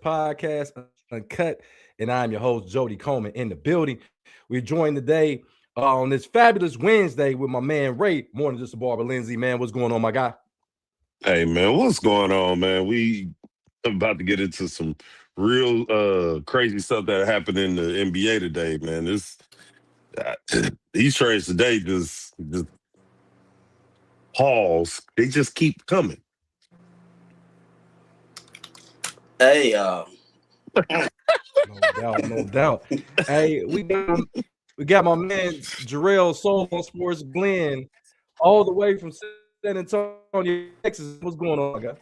Podcast, Uncut, and I'm your host, Jody Coleman, in the building. We're joined today on this fabulous Wednesday with my man, Ray. More than just a barber, Lindsay, man. What's going on, my guy? Hey, man, what's going on, man? We about to get into some real crazy stuff that happened in the NBA today, man. These trades today just pause. They just keep coming. Hey, No doubt. Hey, we got my man Jarrell Soul on Sports Glenn, all the way from San Antonio, Texas. What's going on, guy?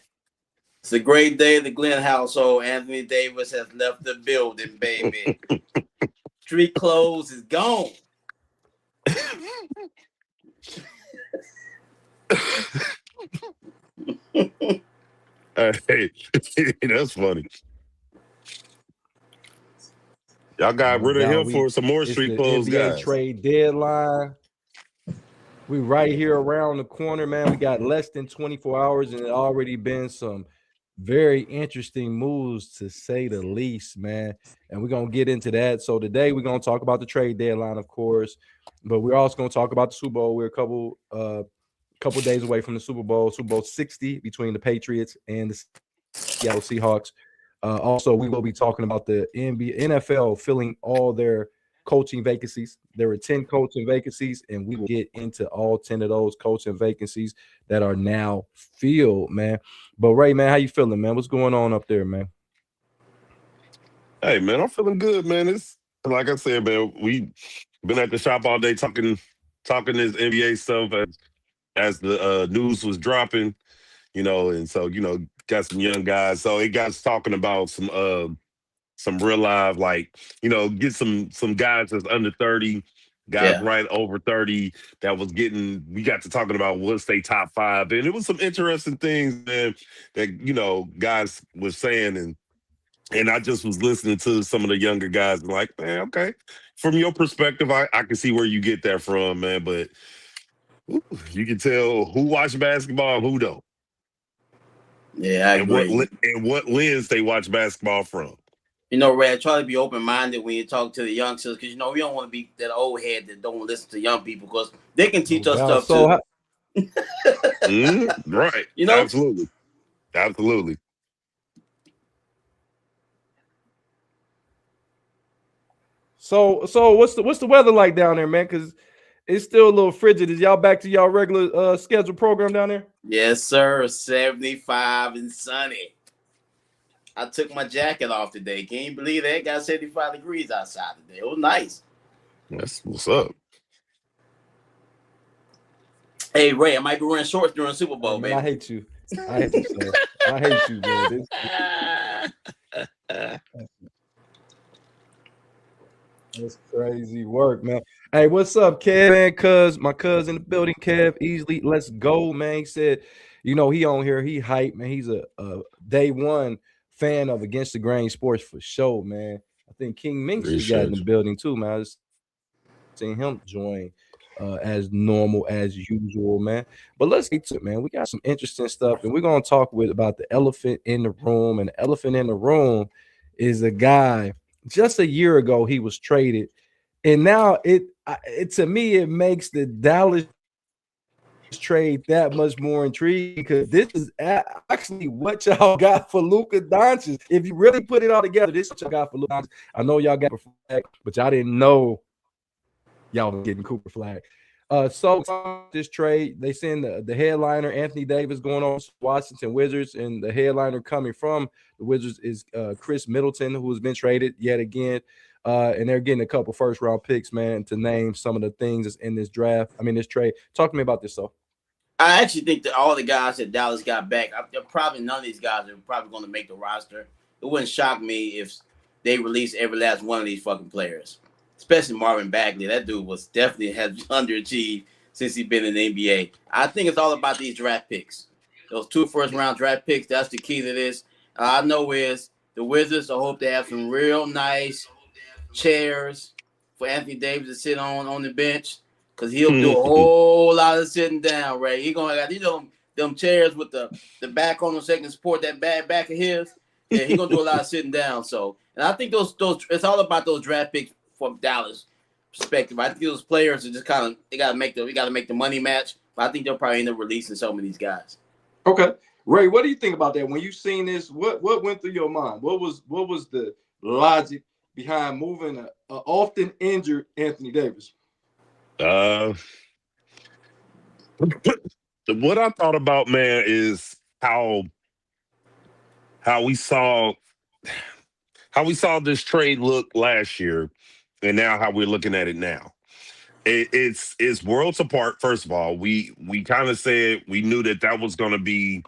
it's a great day in the Glenn household. Anthony Davis has left the building, baby. Street clothes is gone. Hey, that's funny. Y'all got rid of him for some more street clothes, NBA guys. Trade deadline. We right here around the corner, man. We got less than 24 hours, and it already been some very interesting moves, to say the least, man. And we're going to get into that. So today we're going to talk about the trade deadline, of course, but we're also going to talk about the Super Bowl. We're a couple days away from the Super Bowl 60 between the Patriots and the Seattle Seahawks. Also, we will be talking about the NFL filling all their coaching vacancies. There are 10 coaching vacancies, and we will get into all 10 of those coaching vacancies that are now filled, man. But Ray, man, how you feeling, man? What's going on up there, man? Hey, man, I'm feeling good, man. It's like I said, man, we been at the shop all day talking this NBA stuff as the news was dropping, and so, got some young guys. So it got us talking about some real live, like, get some guys that's under 30, guys right over 30 that we got to talking about what's they top 5. And it was some interesting things, man, that, guys was saying. And I just was listening to some of the younger guys and like, man, okay, from your perspective, I can see where you get that from, man. But you can tell who watch basketball and who don't. Yeah, I agree. And what lens they watch basketball from. Ray, I try to be open-minded when you talk to the youngsters because, we don't want to be that old head that don't listen to young people because they can teach us stuff too. Right. Absolutely. So what's the weather like down there, man? Because it's still a little frigid. Is y'all back to y'all regular scheduled program down there? Yes, sir. 75 and sunny. I took my jacket off today. Can you believe that? It got 75 degrees outside today. It was nice. That's what's up. Hey, Ray, I might be wearing shorts during Super Bowl, man, baby. I hate you. I hate you, man. That's crazy work, man. Hey, what's up, Kev, man? Cuz my cousin in the building, Kev, easily. Let's go, man. He said, he on here. He hype, man. He's a day one fan of Against the Grain Sports for sure, man. I think King Minx got in the building too, man. I just seen him join as normal as usual, man. But let's get to it, man. We got some interesting stuff, and we're gonna talk about the elephant in the room. And the elephant in the room is a guy. Just a year ago, he was traded, and now it to me it makes the Dallas trade that much more intriguing because this is actually what y'all got for Luka Doncic. If you really put it all together, this is what y'all got for Luka Doncic. I know y'all got Cooper Flag, but y'all didn't know y'all were getting Cooper Flag. So this trade, they send the headliner Anthony Davis going on Washington Wizards, and the headliner coming from the Wizards is Chris Middleton, who has been traded yet again. And they're getting a couple first-round picks, man, to name some of the things that's in this draft. I mean, this trade. Talk to me about this, so. I actually think that all the guys that Dallas got back, probably none of these guys are probably going to make the roster. It wouldn't shock me if they release every last one of these fucking players, especially Marvin Bagley. That dude was definitely has underachieved since he's been in the NBA. I think it's all about these draft picks. Those 2 first-round draft picks, that's the key to this. I know is the Wizards, I hope they have some real nice chairs for Anthony Davis to sit on the bench, because he'll do a whole lot of sitting down, Ray. He gonna have them chairs with the back on them so they can support that bad back of his. Yeah, he's gonna do a lot of sitting down. So, and I think those it's all about those draft picks from Dallas perspective. I think those players are just kind of we gotta make the money match. But I think they'll probably end up releasing some of these guys. Okay, Ray, what do you think about that? When you seen this, what went through your mind? What was the logic behind moving an often injured Anthony Davis? What I thought about, man, is how we saw this trade look last year, and now how we're looking at it now. It's worlds apart. First of all, we kind of said we knew that was going to be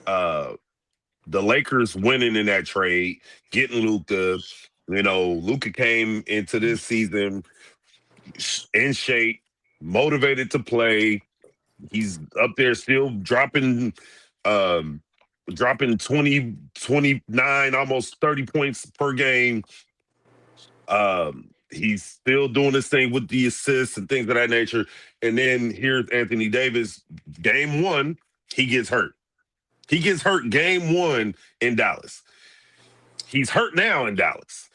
the Lakers winning in that trade, getting Luka. You know, Luka came into this season in shape, motivated to play. He's up there still dropping 20, 29, almost 30 points per game. He's still doing this thing with the assists and things of that nature. And then here's Anthony Davis. Game 1, he gets hurt. He gets hurt game 1 in Dallas. He's hurt now in Dallas.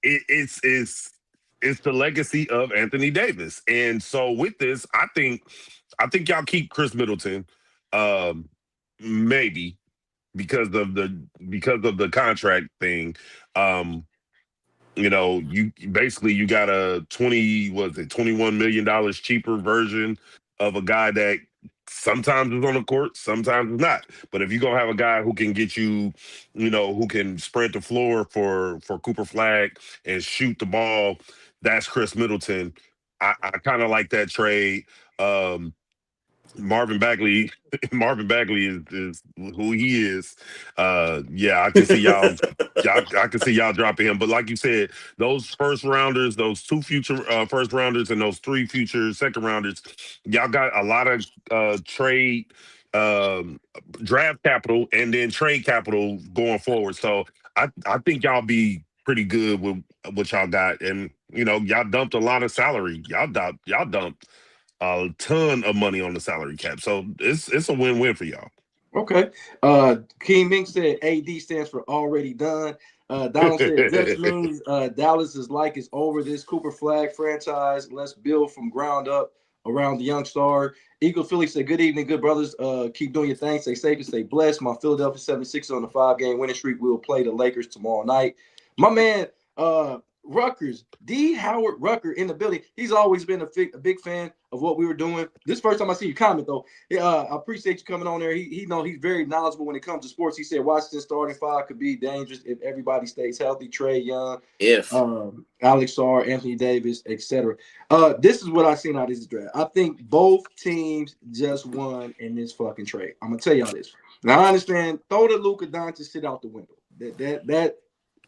It's the legacy of Anthony Davis. And so with this, I think y'all keep Chris Middleton, maybe because of the contract thing. You know, you got a $21 million cheaper version of a guy that sometimes is on the court, sometimes is not. But if you're gonna have a guy who can get you, who can spread the floor for Cooper Flag and shoot the ball, that's Chris Middleton. I kind of like that trade. Marvin Bagley is who he is. Yeah, I can see y'all. I can see y'all dropping him. But like you said, those first rounders, those 2 future first rounders, and those 3 future second rounders, y'all got a lot of trade draft capital and then trade capital going forward. So I think y'all be pretty good with what y'all got, and y'all dumped a lot of salary. Y'all dumped a ton of money on the salary cap. So it's a win-win for y'all. Okay. King Ming said AD stands for already done. Donald said just means Dallas is like it's over this Cooper Flag franchise. Let's build from ground up around the young star. Eagle Philly said, good evening, good brothers. Keep doing your thing. Stay safe and stay blessed. My Philadelphia 76ers on the 5-game winning streak will play the Lakers tomorrow night. My man, Rutgers, D. Howard Rucker in the building. He's always been a big fan of what we were doing. This first time I see you comment, though. I appreciate you coming on there. He's very knowledgeable when it comes to sports. He said Washington starting 5 could be dangerous if everybody stays healthy. Trae Young, Alex Sarr, Anthony Davis, etc. This is what I seen out of this draft. I think both teams just won in this fucking trade. I'm gonna tell y'all this. Now I understand. Throw the Luka Doncic shit out the window.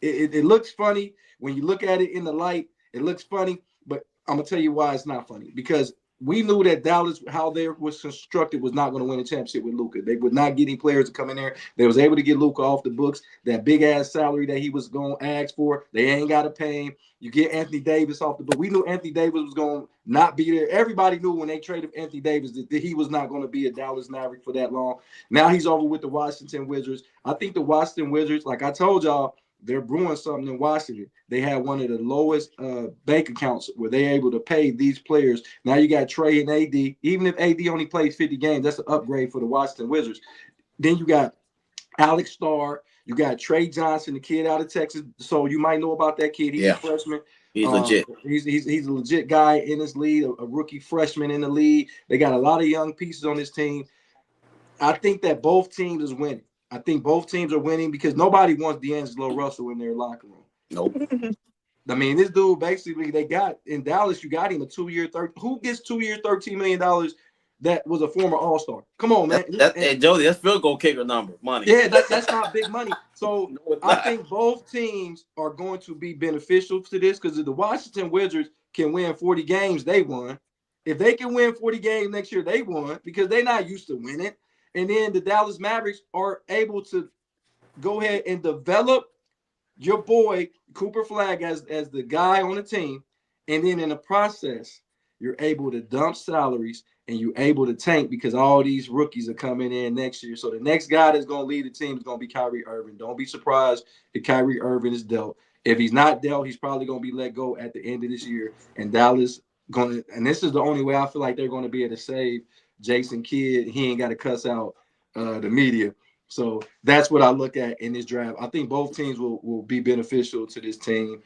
It looks funny when you look at it in the light. It looks funny, but I'm gonna tell you why it's not funny. Because we knew that Dallas, how they was constructed, was not going to win a championship with Luka. They would not get any players to come in there. They was able to get Luka off the books. That big ass salary that he was going to ask for, they ain't got to pay him. You get Anthony Davis off the book. We knew Anthony Davis was going to not be there. Everybody knew when they traded Anthony Davis that he was not going to be a Dallas Maverick for that long. Now he's over with the Washington Wizards. I think the Washington Wizards, like I told y'all, they're brewing something in Washington. They have one of the lowest bank accounts where they're able to pay these players. Now you got Trey and AD. Even if AD only plays 50 games, that's an upgrade for the Washington Wizards. Then you got Alex Starr. You got Trey Johnson, the kid out of Texas. So you might know about that kid. He's a freshman. He's legit. He's a legit guy in this league, a rookie freshman in the league. They got a lot of young pieces on this team. I think that both teams is winning. I think both teams are winning because nobody wants D'Angelo Russell in their locker room. Nope. I mean, this dude basically they got in Dallas. You got him a 2-year, who gets 2 years, $13 million? That was a former All-Star. Come on, man. And Jody, that's field goal kicker number money. Yeah, that's not big money. So no, I think both teams are going to be beneficial to this because if the Washington Wizards can win 40 games, they won. If they can win 40 games next year, they won because they're not used to winning. And then the Dallas Mavericks are able to go ahead and develop your boy Cooper Flag as the guy on the team. And then in the process, you're able to dump salaries and you're able to tank because all these rookies are coming in next year. So the next guy that's going to lead the team is going to be Kyrie Irving. Don't be surprised if Kyrie Irving is dealt. If he's not dealt, he's probably going to be let go at the end of this year. And Dallas going to, and this is the only way I feel like they're going to be able to save Jason Kidd. He ain't got to cuss out the media. So that's what I look at in this draft. I think both teams will be beneficial to this team.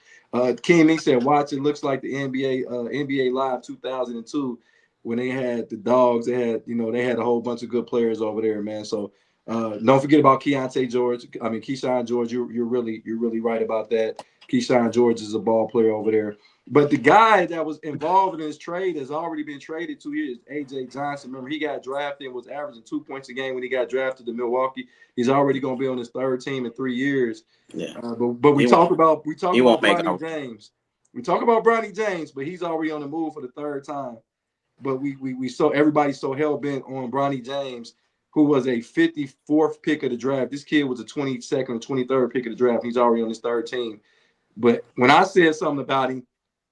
King said, watch, it looks like the NBA Live 2002 when they had the Dogs. They had a whole bunch of good players over there, man. So don't forget about Keyshawn George. You're really right about that. Keyshawn George is a ball player over there. But the guy that was involved in this trade has already been traded 2 years. AJ Johnson, remember he got drafted and was averaging 2 points a game when he got drafted to Milwaukee. He's already going to be on his third team in 3 years. Yeah. But we talk about Bronny James. We talk about Bronny James, but he's already on the move for the third time. But we saw everybody's so hell bent on Bronny James, who was a 54th pick of the draft. This kid was a 22nd or 23rd pick of the draft. He's already on his third team. But when I said something about him,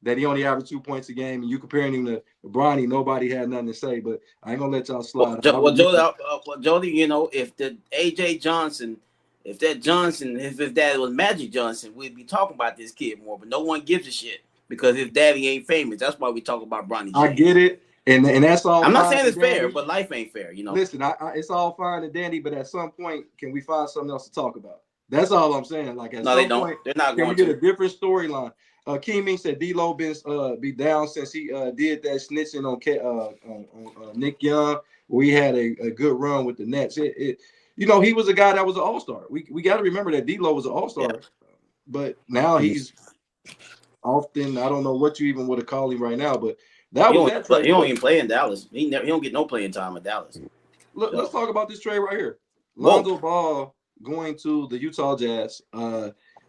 that he only averaged 2 points a game, and you comparing him to Bronny, nobody had nothing to say. But I ain't gonna let y'all slide. Jody, if the AJ Johnson, if that was Magic Johnson, we'd be talking about this kid more. But no one gives a shit because his daddy ain't famous. That's why we talk about Bronny James. I get it, and that's all. I'm not saying it's fair, but life ain't fair. Listen, it's all fine and dandy, but at some point, can we find something else to talk about? That's all I'm saying. Like at some point, they're not going to get a different storyline. King Ming said D-Lo been be down since he did that snitching on Nick Young. We had a good run with the Nets. He was a guy that was an all-star. We got to remember that D-Lo was an all-star, but now he's often, I don't know what you even would have called him right now, but he don't even play in Dallas. He don't get no playing time in Dallas. Let's talk about this trade right here. Lonzo Ball going to the Utah Jazz.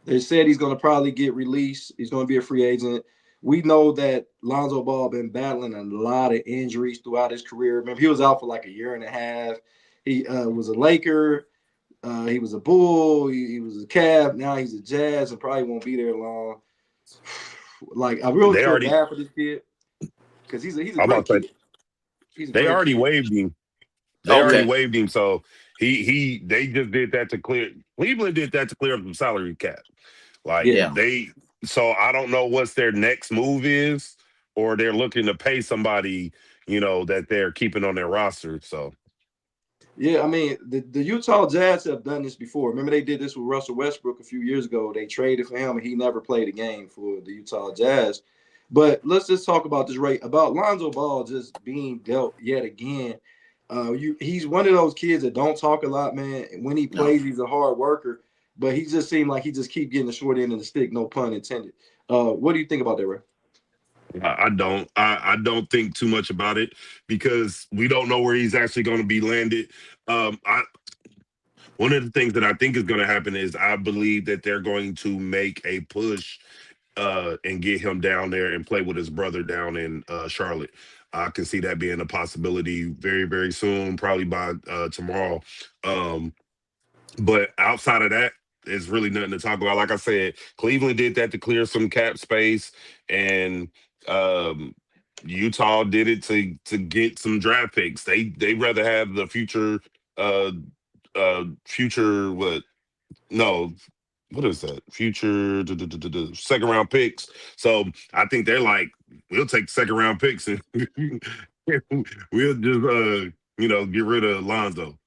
They said he's going to probably get released. He's going to be a free agent. We know that Lonzo Ball been battling a lot of injuries throughout his career. Remember, he was out for like a year and a half. He was a Laker. He was a Bull. He was a Cavs. Now he's a Jazz and probably won't be there long. Like, I really feel bad for this kid because he's a great kid. They already waived him. Already waived him, so they just did that to clear. Cleveland did that to clear up the salary cap. So I don't know what's their next move is, or they're looking to pay somebody, that they're keeping on their roster. So yeah, I mean the Utah Jazz have done this before. Remember they did this with Russell Westbrook a few years ago. They traded for him and he never played a game for the Utah Jazz. But let's just talk about this about Lonzo Ball just being dealt yet again. He's one of those kids that don't talk a lot, man. When he plays, he's a hard worker, but he just seemed like he just keep getting the short end of the stick, no pun intended. What do you think about that, Ray? I don't. I don't think too much about it because we don't know where he's actually going to be landed. One of the things that I think is going to happen is I believe that they're going to make a push and get him down there and play with his brother down in Charlotte. I can see that being a possibility very, very soon, probably by tomorrow. But outside of that, there's really nothing to talk about. Like I said, Cleveland did that to clear some cap space, and Utah did it to get some draft picks. They rather have the future what is that? Future second round picks. So I think they're like, we'll take second round picks and we'll just get rid of Lonzo.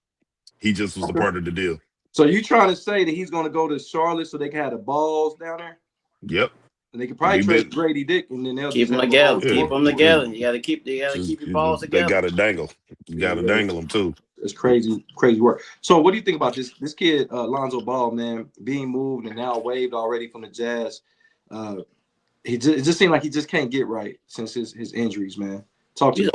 He just was a part of the deal. So you trying to say that he's going to go to Charlotte so they can have the balls down there? Yep. And they could probably trade Grady Dick, and then they'll keep them together. Keep them together. You got to keep your balls together. They got to dangle. You got to dangle them too. It's crazy work. So what do you think about this kid, Lonzo Ball, man, being moved and now waived already from the Jazz? It just seemed like he just can't get right since his injuries, man. Talk to me.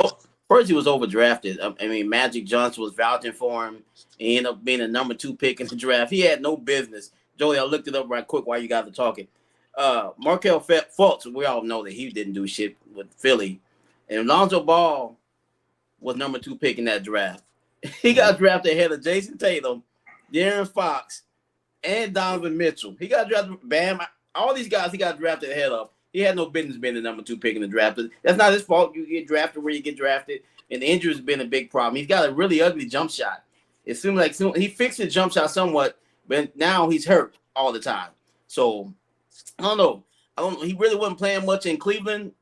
First, he was overdrafted. I mean, Magic Johnson was vouching for him. He ended up being a number 2 pick in the draft. He had no business. Joey, I looked it up right quick while you guys are talking. Markelle Fultz, we all know that he didn't do shit with Philly. And Lonzo Ball was number 2 pick in that draft. He got drafted ahead of Jason Tatum, De'Aaron Fox, and Donovan Mitchell. He got drafted, Bam. All these guys he got drafted ahead of. He had no business being the number 2 pick in the draft. That's not his fault. You get drafted where you get drafted, and the injury has been a big problem. He's got a really ugly jump shot. It seems like he fixed his jump shot somewhat, but now he's hurt all the time. So I don't know. He really wasn't playing much in Cleveland.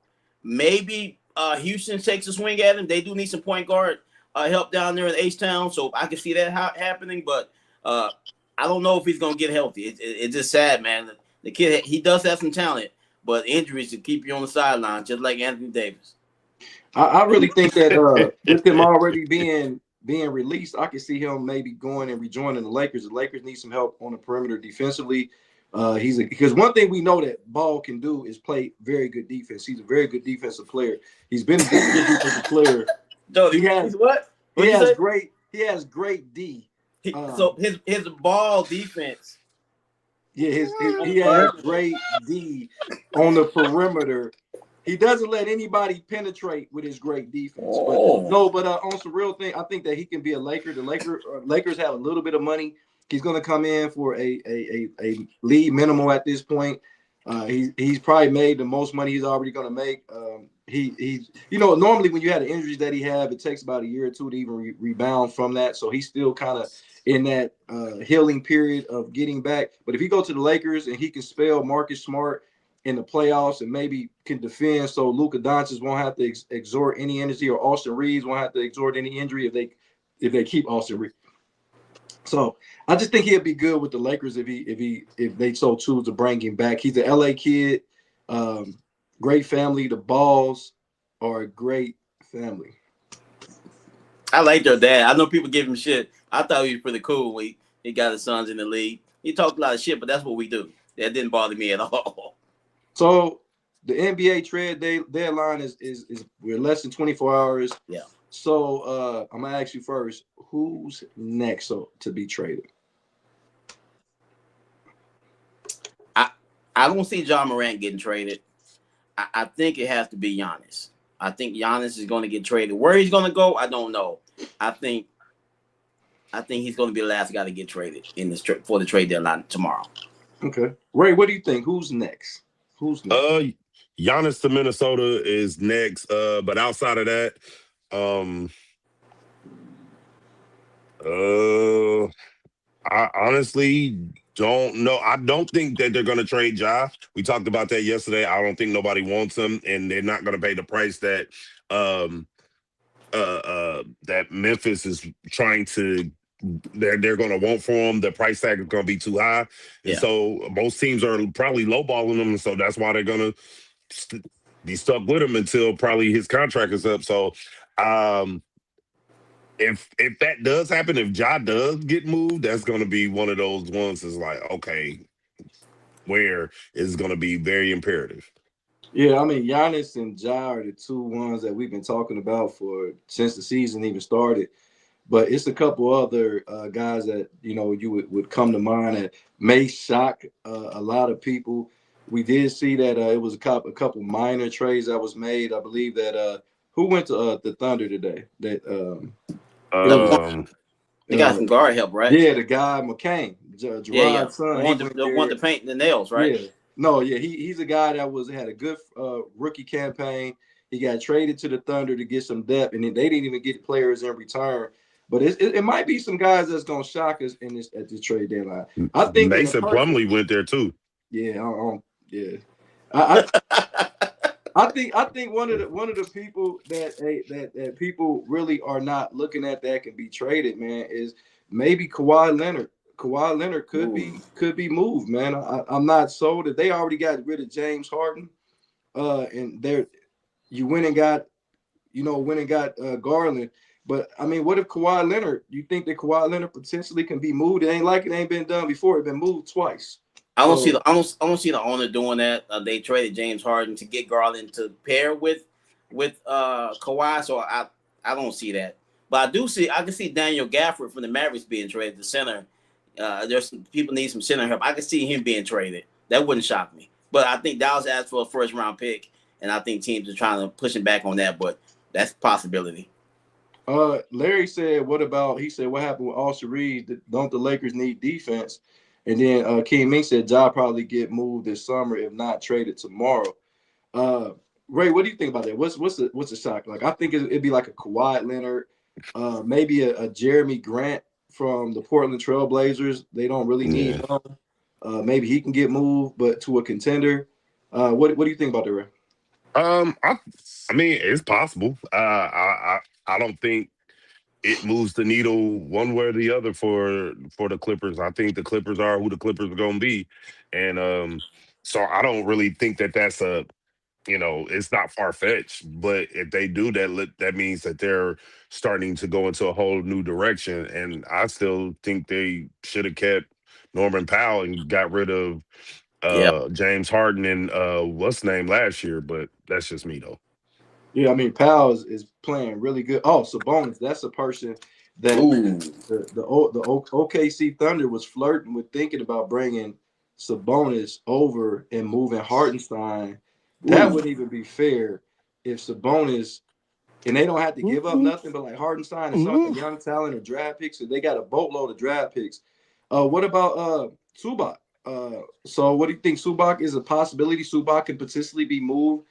Maybe Houston takes a swing at him. They do need some point guard help down there in H-Town, so I can see that happening. But I don't know if he's gonna get healthy. It's just sad, man. The kid, he does have some talent, but injuries to keep you on the sideline, just like Anthony Davis. I really think that with him already being released, I can see him maybe going and rejoining the Lakers. The Lakers need some help on the perimeter defensively. Because one thing we know that Ball can do is play very good defense. He's a very good defensive player. He's been a good defensive player. He has what? He has great D. So his ball defense. Yeah, he has great D on the perimeter. He doesn't let anybody penetrate with his great defense. Oh. But on some real thing, I think that he can be a Laker. The Lakers have a little bit of money. He's going to come in for a league minimal at this point. He's probably made the most money he's already going to make. He's normally when you have the injuries that he have, it takes about a year or two to even rebound from that. So he's still kind of in that healing period of getting back. But if he go to the Lakers and he can spell Marcus Smart in the playoffs and maybe can defend, so Luka Doncic won't have to exert any energy, or Austin Reeves won't have to exert any injury if they keep Austin Reeves. So I just think he'll be good with the Lakers if they so choose to bring him back. He's an LA kid, great family. The Balls are a great family. I like their dad. I know people give him shit. I thought he was pretty cool when he got his sons in the league. He talked a lot of shit, but that's what we do. That didn't bother me at all. So the NBA trade deadline is we're less than 24 hours. Yeah. So I'm gonna ask you first, who's next to be traded? I don't see John Morant getting traded. I think it has to be Giannis. I think Giannis is going to get traded. Where he's going to go, I don't know. I think he's going to be the last guy to get traded in this for the trade deadline tomorrow. Okay, Ray, what do you think? Who's next? Giannis to Minnesota is next. But outside of that, I honestly don't know. I don't think that they're going to trade Ja. We talked about that yesterday. I don't think nobody wants him, and they're not going to pay the price that that Memphis is trying to. They're going to want for him. The price tag is going to be too high, and so most teams are probably lowballing him, and so that's why they're going to be stuck with him until probably his contract is up. So, if that does happen, if Ja does get moved, that's going to be one of those ones that's like, okay, where is going to be very imperative. Yeah, I mean, Giannis and Ja are the two ones that we've been talking about since the season even started. But it's a couple other guys that, you would come to mind that may shock a lot of people. We did see that it was a couple minor trades that was made. I believe that who went to the Thunder today? That they got some guard help, right? Yeah, the guy McCain, Gerard's son. Want to paint the nails, right? Yeah. No, yeah, he's a guy that had a good rookie campaign. He got traded to the Thunder to get some depth, and then they didn't even get players in return. But it might be some guys that's gonna shock us in this at the trade deadline. I think Mason Plumlee went there too. Yeah, yeah. I think one of the people that people really are not looking at that can be traded, man, is maybe Kawhi Leonard. Kawhi Leonard could be moved, man. I'm not sold that they already got rid of James Harden, and you went and got Garland. But I mean, what if Kawhi Leonard? You think that Kawhi Leonard potentially can be moved? It ain't like it ain't been done before. It's been moved twice. I don't see the owner doing that. They traded James Harden to get Garland to pair with Kawhi, so I don't see that. But I can see Daniel Gafford from the Mavericks being traded to center. There's some people need some center help. I can see him being traded. That wouldn't shock me. But I think Dallas asked for a first round pick, and I think teams are trying to push him back on that. But that's a possibility. Larry said, what happened with Austin Reeves? Don't the Lakers need defense? And then King Ming said Ja probably get moved this summer, if not traded tomorrow. Ray, what do you think about that? What's the shock? Like, I think it'd be like a Kawhi Leonard, maybe a Jeremy Grant from the Portland Trail Blazers. They don't really need him. Maybe he can get moved, but to a contender. What do you think about that, Ray? I mean, it's possible. I don't think it moves the needle one way or the other for the Clippers. I think the Clippers are who the Clippers are going to be, and so I don't really think that that's it's not far fetched. But if they do that, that means that they're starting to go into a whole new direction. And I still think they should have kept Norman Powell and got rid of James Harden and what's the name last year. But that's just me though. Yeah, I mean, Powell is playing really good. Oh, Sabonis, that's a person that the OKC Thunder was flirting with, thinking about bringing Sabonis over and moving Hartenstein. That wouldn't even be fair if Sabonis, and they don't have to give up nothing, but like Hartenstein and some young talent or draft picks, so they got a boatload of draft picks. What about Zubac? So what do you think? Zubac is a possibility. Zubac can potentially be moved.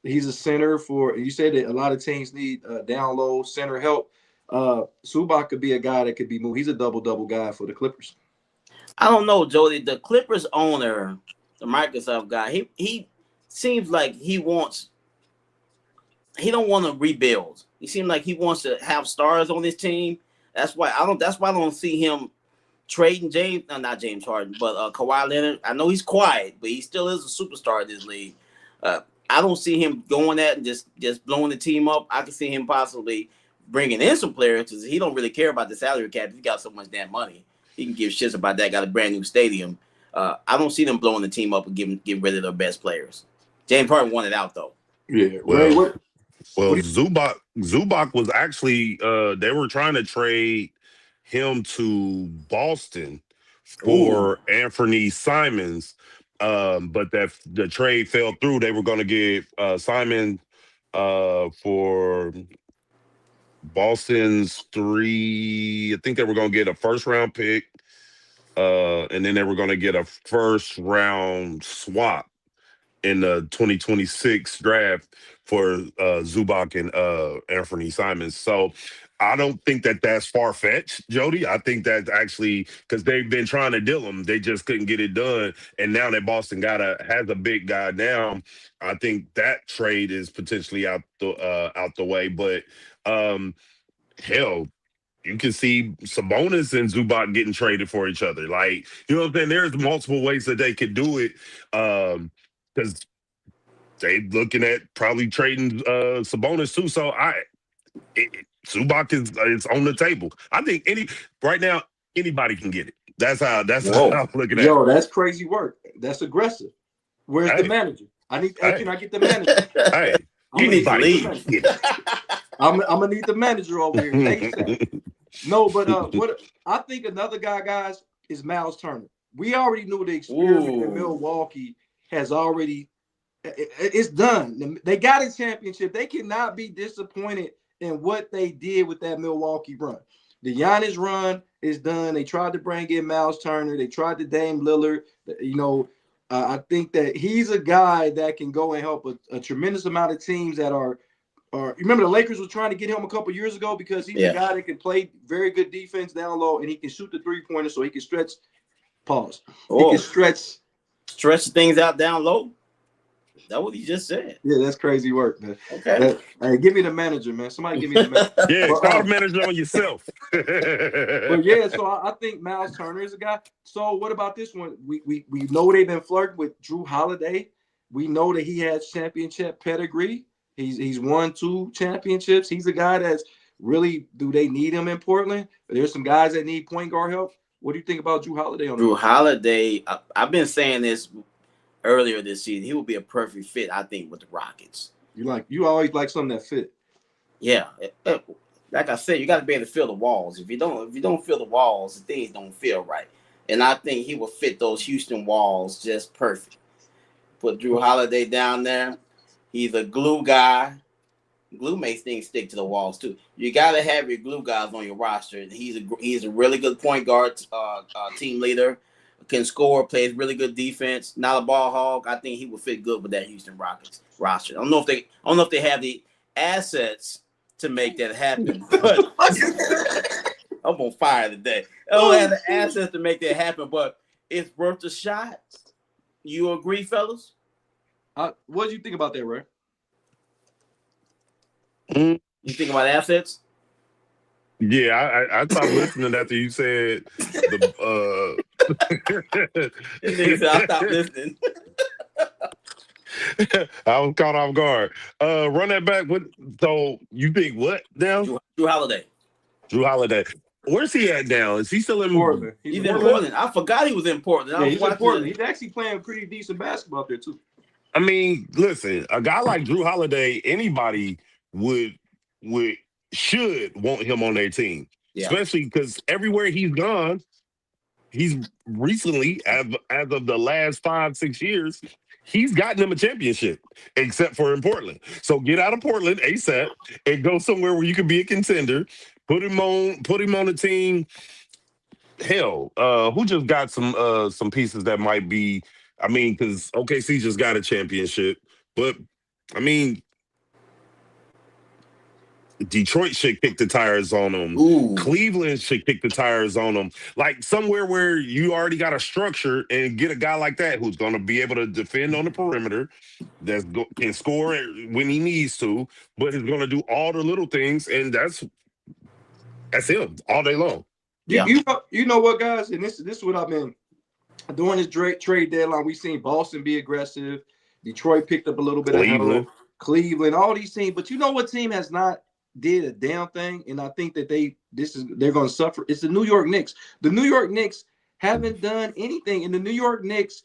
He's a center you said that a lot of teams need down low center help. Zubac could be a guy that could be moved. He's a double guy for the Clippers. I don't know, Jody. The Clippers owner, the Microsoft guy, he seems like he don't want to rebuild. He seems like he wants to have stars on his team. That's why I don't see him trading not James Harden, but Kawhi Leonard. I know he's quiet, but he still is a superstar in this league. I don't see him going at and just blowing the team up. I can see him possibly bringing in some players because he don't really care about the salary cap. He got so much damn money. He can give shits about that. Got a brand new stadium. I don't see them blowing the team up and getting rid of their best players. James Harden wanted out though. Yeah. Well, Zubac was actually they were trying to trade him to Boston for Anthony Simons. But that the trade fell through. They were going to get Simon for Boston's 3. I think they were going to get a first round pick, and then they were going to get a first round swap in the 2026 draft for Zubac and Anthony Simons. So I don't think that that's far-fetched, Jody. I think that's actually because they've been trying to deal them. They just couldn't get it done. And now that Boston has a big guy now, I think that trade is potentially out the way. But hell, you can see Sabonis and Zubac getting traded for each other. Like, you know what I'm saying? There's multiple ways that they could do it. Because they looking at probably trading Sabonis too. So Zubac is on the table. I think right now anybody can get it. That's how I'm looking at it. Yo, that's crazy work. That's aggressive. Where's the manager? Can I get the manager? Hey, anybody can get it. I'm gonna need the manager over here. ASAP. No, but what I think another guy, guys, is Miles Turner. We already knew the experiment in Milwaukee has already. It's done. They got a championship. They cannot be disappointed in what they did with that Milwaukee run. The Giannis run is done. They tried to bring in Miles Turner. They tried to Dame Lillard. I think that he's a guy that can go and help a tremendous amount of teams that are remember the Lakers were trying to get him a couple years ago because he's a guy that can play very good defense down low and he can shoot the 3-pointer, so he can stretch. Pause. He can stretch things out down low. That's what he just said. Yeah, that's crazy work, man. Okay. Hey, give me the manager, man. Somebody give me the manager. Yeah, call the manager on yourself. But yeah, so I think Miles Turner is a guy. So what about this one? We know they've been flirting with Drew Holiday. We know that he has championship pedigree. He's won 2 championships. He's a guy that's really, do they need him in Portland? There's some guys that need point guard help. What do you think about Drew Holiday? Drew Holiday, I've been saying this earlier this season. He would be a perfect fit, I think, with the Rockets. You always like something that fit. Yeah. Like I said, you got to be able to feel the walls. If you don't feel the walls, things don't feel right. And I think he will fit those Houston walls just perfect. Put Drew Holiday down there. He's a glue guy. Glue makes things stick to the walls too. You got to have your glue guys on your roster. He's a really good point guard, team leader, can score, plays really good defense. Not a ball hog. I think he would fit good with that Houston Rockets roster. I don't know if they have the assets to make that happen. But I'm on fire today. I don't have the assets to make that happen, but it's worth a shot. You agree, fellas? What do you think about that, Ray? You think about assets? Yeah, I stopped listening after you said the. I stopped listening. I was caught off guard. Run that back. So you think what now? Drew Holiday. Drew Holiday. Where's he at now? Is he still in Portland? He's in Portland. I forgot he was in Portland. Yeah, he's in Portland. He's actually playing pretty decent basketball up there too. I mean, listen, a guy like Drew Holiday, anybody should want him on their team, especially because everywhere he's gone, he's recently, as of the last 5-6 years, he's gotten them a championship, except for in Portland. So get out of Portland ASAP and go somewhere where you can be a contender. Put him on a team. Hell, who just got some pieces that might be? I mean, because OKC just got a championship, but I mean, Detroit should kick the tires on them. Ooh. Cleveland should kick the tires on them. Like somewhere where you already got a structure and get a guy like that who's going to be able to defend on the perimeter, can score when he needs to, but is going to do all the little things, and that's him all day long. Yeah. You know what, guys, and this is what I've been during this trade deadline. We've seen Boston be aggressive. Detroit picked up a little bit of Cleveland, all these teams. But you know what team has not did a damn thing, and I think that they're going to suffer. It's the New York Knicks. The New York Knicks haven't done anything, and the New York Knicks,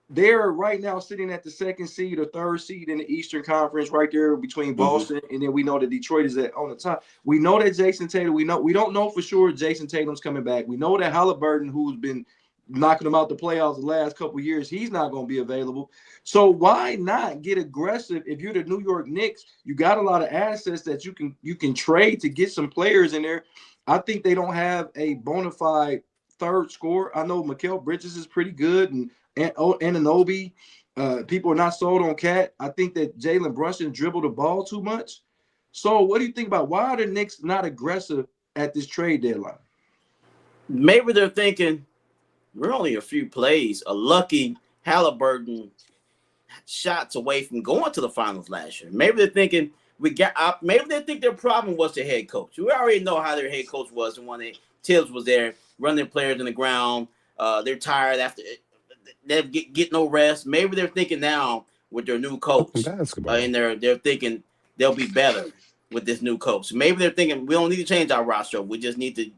they're right now sitting at the 2nd seed or 3rd seed in the Eastern Conference, right there between Boston, and then we know that Detroit is on the top. We know that Jason Tatum. We don't know for sure Jason Tatum's coming back. We know that Halliburton, who's been knocking them out the playoffs the last couple of years, he's not going to be available. So why not get aggressive? If you're the New York Knicks, you got a lot of assets that you can trade to get some players in there. I think they don't have a bona fide third scorer. I know Mikal Bridges is pretty good, and Anunoby. People are not sold on Cat. I think that Jalen Brunson dribbled the ball too much. So what do you think about why are the Knicks not aggressive at this trade deadline? Maybe they're thinking, we're only a few plays, a lucky Halliburton shots away from going to the finals last year. Maybe they're thinking maybe they think their problem was their head coach. We already know how their head coach was, and when Tibbs was there, running their players in the ground. They're tired after they get no rest. Maybe they're thinking now with their new coach, and they're thinking they'll be better with this new coach. Maybe they're thinking we don't need to change our roster. We just need to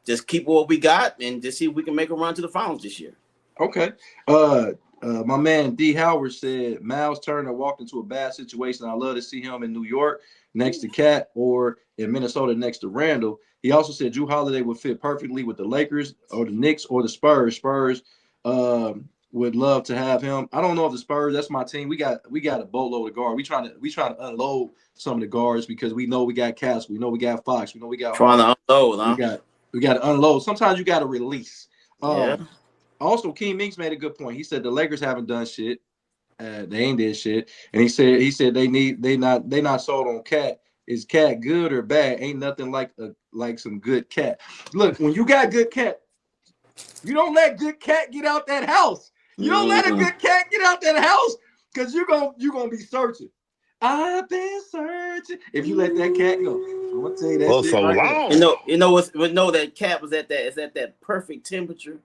just keep what we got and just see if we can make a run to the finals this year. Okay. My man D. Howard said Miles Turner walked into a bad situation. I love to see him in New York next to Cat or in Minnesota next to Randall. He also said Drew Holiday would fit perfectly with the Lakers or the Knicks or the Spurs. Spurs would love to have him. I don't know if the Spurs, that's my team. We got a boatload of guard. We trying to unload some of the guards because we know we got Cass, we know we got Fox, we know we got trying to unload, huh? We got to unload. Sometimes you got to release. Also, King Minks made a good point. He said the Lakers haven't done shit. They ain't did shit. And he said they not sold on Cat. Is Cat good or bad? Ain't nothing like some good Cat. Look, when you got good Cat, you don't let good Cat get out that house. You don't let a good cat get out that house because you're gonna be searching. I've been searching. If you let that cat go, I'm gonna tell you that shit so right long. there. You know that cat was at that perfect temperature.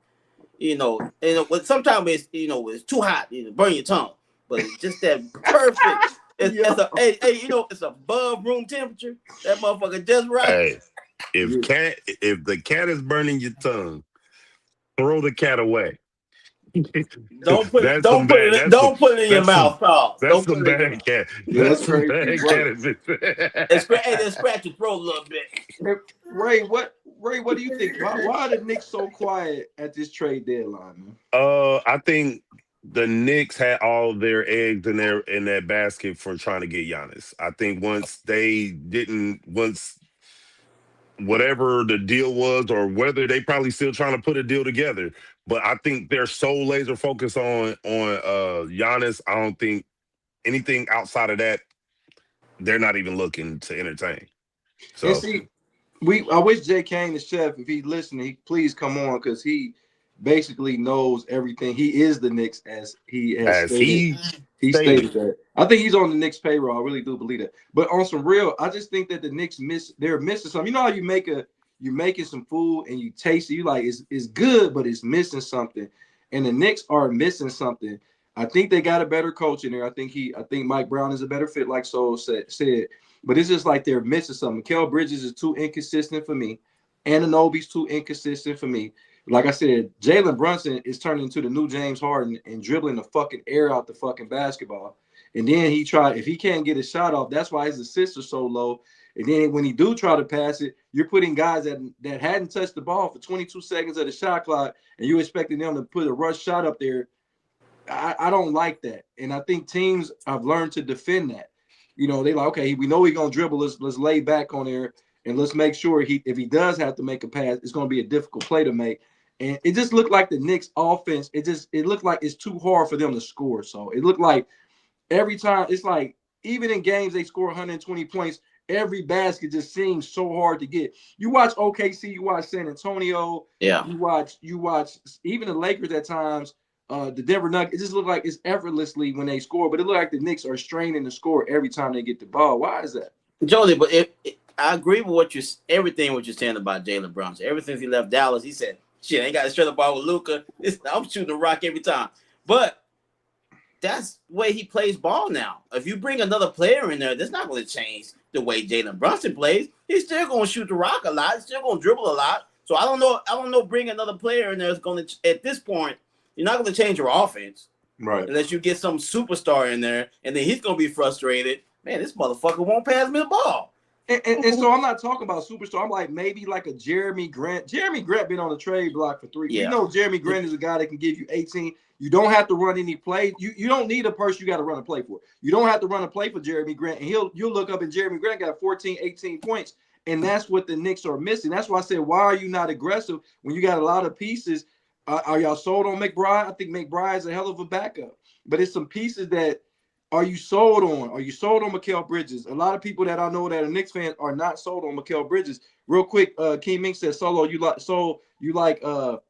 Sometimes it's too hot, burn your tongue. But it's just that perfect. It's above room temperature. That motherfucker just right. Hey, if the cat is burning your tongue, throw the cat away. Don't put it in your mouth, Charles. That's some bad cat. That's some crazy. bad cat. Then scratch your throat a little bit. Ray, what do you think? Why are the Knicks so quiet at this trade deadline, man? I think the Knicks had all their eggs in that basket for trying to get Giannis. I think once whatever the deal was, or whether they probably still trying to put a deal together, but I think they're so laser focused on Giannis. I don't think anything outside of that, they're not even looking to entertain. So And see, I wish Jay Kane, the chef, if he's listening, please come on because he basically knows everything. He is the Knicks as he has stated. He stated that. I think he's on the Knicks payroll. I really do believe that. But on some real, I just think that the Knicks they're missing something. You know how you're making some food and you taste it, you like it's good, but it's missing something. And the Knicks are missing something. I think they got a better coach in there. I think Mike Brown is a better fit, like Soul said. But it's just like they're missing something. Mikal Bridges is too inconsistent for me. Anunoby's too inconsistent for me. Like I said, Jalen Brunson is turning into the new James Harden and dribbling the fucking air out the fucking basketball. And then if he can't get a shot off, that's why his assists are so low. And then when he do try to pass it, you're putting guys that hadn't touched the ball for 22 seconds of the shot clock, and you're expecting them to put a rush shot up there. I don't like that. And I think teams have learned to defend that. They like, okay, we know he's gonna dribble. Let's lay back on there and let's make sure if he does have to make a pass, it's gonna be a difficult play to make. And it just looked like the Knicks offense, it looked like it's too hard for them to score. So it looked like every time, it's like even in games they score 120 points, every basket just seems so hard to get. You watch OKC, you watch San Antonio, you watch even the Lakers at times, the Denver Nuggets. It just looked like it's effortlessly when they score, but it looked like the Knicks are straining to score every time they get the ball. Why is that? Jolie, but I agree with everything what you're saying about Jalen Brunson. Ever since he left Dallas, he said, shit, I ain't got to share the ball with Luka. I'm shooting the rock every time. But that's the way he plays ball now. If you bring another player in there, that's not going to change the way Jalen Brunson plays. He's still going to shoot the rock a lot. He's still going to dribble a lot. So I don't know. Bring another player in there is going to, at this point, you're not going to change your offense. Right. Unless you get some superstar in there, and then he's going to be frustrated. Man, this motherfucker won't pass me the ball. And so I'm not talking about superstar. I'm like maybe like a Jeremy Grant. Jeremy Grant been on the trade block for 3. Yeah. You know Jeremy Grant is a guy that can give you 18. You don't have to run any play. You don't need a person you got to run a play for. You don't have to run a play for Jeremy Grant. And you'll look up and Jeremy Grant got 14, 18 points. And that's what the Knicks are missing. That's why I said, why are you not aggressive when you got a lot of pieces? Are y'all sold on McBride? I think McBride's a hell of a backup. But it's some pieces that are you sold on? Are you sold on Mikal Bridges? A lot of people that I know that are Knicks fans are not sold on Mikal Bridges. Real quick, King Mink says, Solo, you like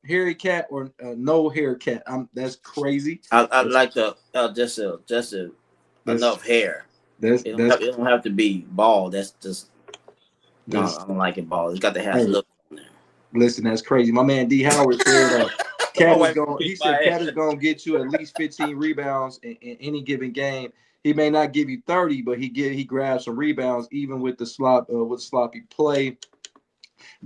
hairy cat or no hair cat? That's crazy. I like the just enough hair. It don't have to be bald. That's just no. I don't like it bald. It's got to have look on there. Listen, that's crazy. My man D Howard said Cat is gonna get you at least 15 rebounds in any given game. He may not give you 30, but he grabs some rebounds even with the sloppy play.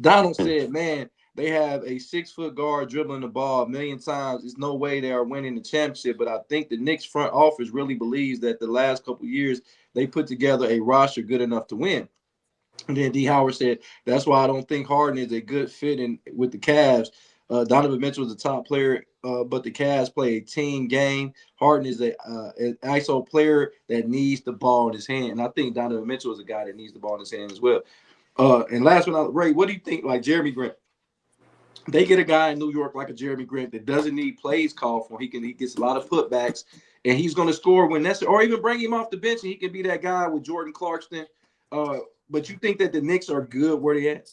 Donald said, man, they have a 6-foot guard dribbling the ball a million times. There's no way they are winning the championship, but I think the Knicks front office really believes that the last couple of years they put together a roster good enough to win. And then D Howard said, that's why I don't think Harden is a good fit with the Cavs. Donovan Mitchell is a top player, but the Cavs play a team game. Harden is an ISO player that needs the ball in his hand. And I think Donovan Mitchell is a guy that needs the ball in his hand as well. And last one, Ray, what do you think, like Jeremy Grant? They get a guy in New York like a Jeremy Grant that doesn't need plays called for. He gets a lot of putbacks, and he's going to score when necessary, or even bring him off the bench and he can be that guy with Jordan Clarkson. But you think that the Knicks are good where they at?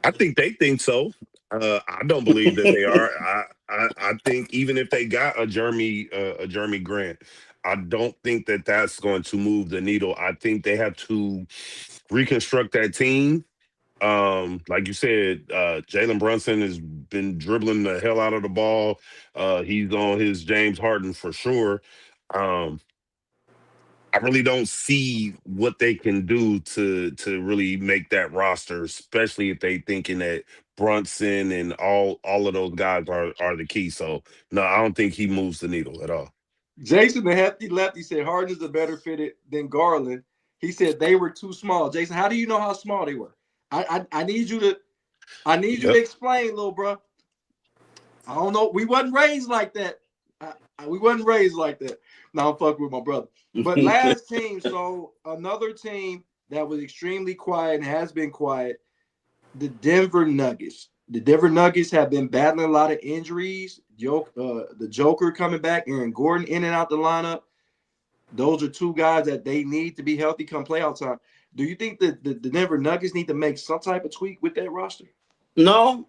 I think they think so. I don't believe that they are. I think even if they got a Jeremy Grant, I don't think that that's going to move the needle. I think they have to reconstruct that team. Like you said, Jalen Brunson has been dribbling the hell out of the ball. He's on his James Harden for sure. Um, I really don't see what they can do to really make that roster, especially if they thinking that Brunson and all of those guys are the key. So no, I don't think he moves the needle at all. Jason, the hefty lefty, said Harden is a better fitted than Garland. He said they were too small. Jason, how do you know how small they were? I need you to explain, little bro. I don't know. We wasn't raised like that. We wasn't raised like that. Now I'm fucking with my brother. But last team, so another team that was extremely quiet and has been quiet, the Denver Nuggets. The Denver Nuggets have been battling a lot of injuries. The Joker coming back, Aaron Gordon in and out the lineup. Those are two guys that they need to be healthy come playoff time. Do you think that the Denver Nuggets need to make some type of tweak with that roster? No,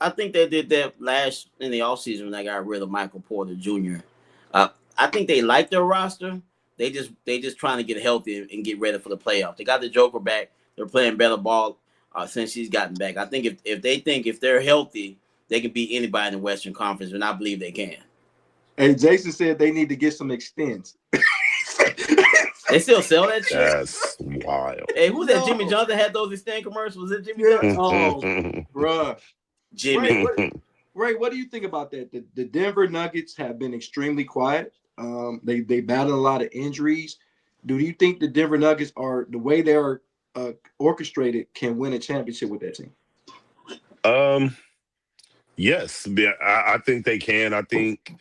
I think they did that last in the offseason when they got rid of Michael Porter Jr. I think they like their roster. They just trying to get healthy and get ready for the playoffs. They got the Joker back. They're playing better ball since he's gotten back. I think if they're healthy, they can beat anybody in the Western Conference, and I believe they can. Hey, Jason said they need to get some extends. They still sell that shit? That's wild. Hey, who's that? Jimmy Johnson had those extend commercials. Was it Jimmy Johnson? Oh, bruh. Jimmy. Ray, what do you think about that? The Denver Nuggets have been extremely quiet. They battle a lot of injuries. Do you think the Denver Nuggets are the way they are orchestrated can win a championship with that team? Yes, I think they can. I think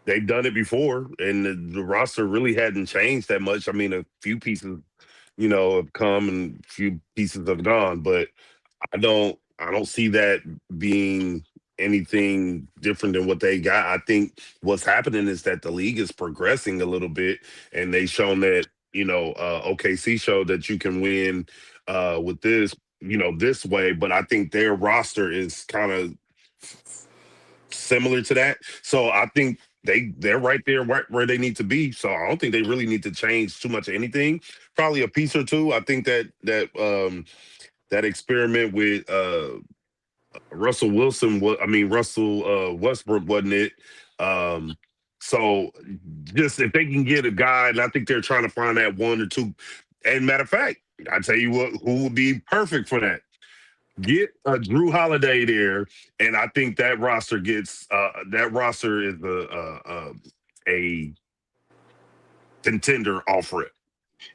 they've done it before, and the roster really hadn't changed that much. I mean, a few pieces, have come and a few pieces have gone, but I don't see that being anything different than what they got. I think what's happening is that the league is progressing a little bit, and they've shown that, OKC showed that you can win with this, this way. But I think their roster is kind of similar to that. So I think they're right there where they need to be. So I don't think they really need to change too much of anything. Probably a piece or two. I think that experiment with Russell Westbrook wasn't it. So just if they can get a guy, and I think they're trying to find that one or two. And matter of fact, I tell you what, who would be perfect for that? Get a Drew Holiday there, and I think that roster is a contender off rip.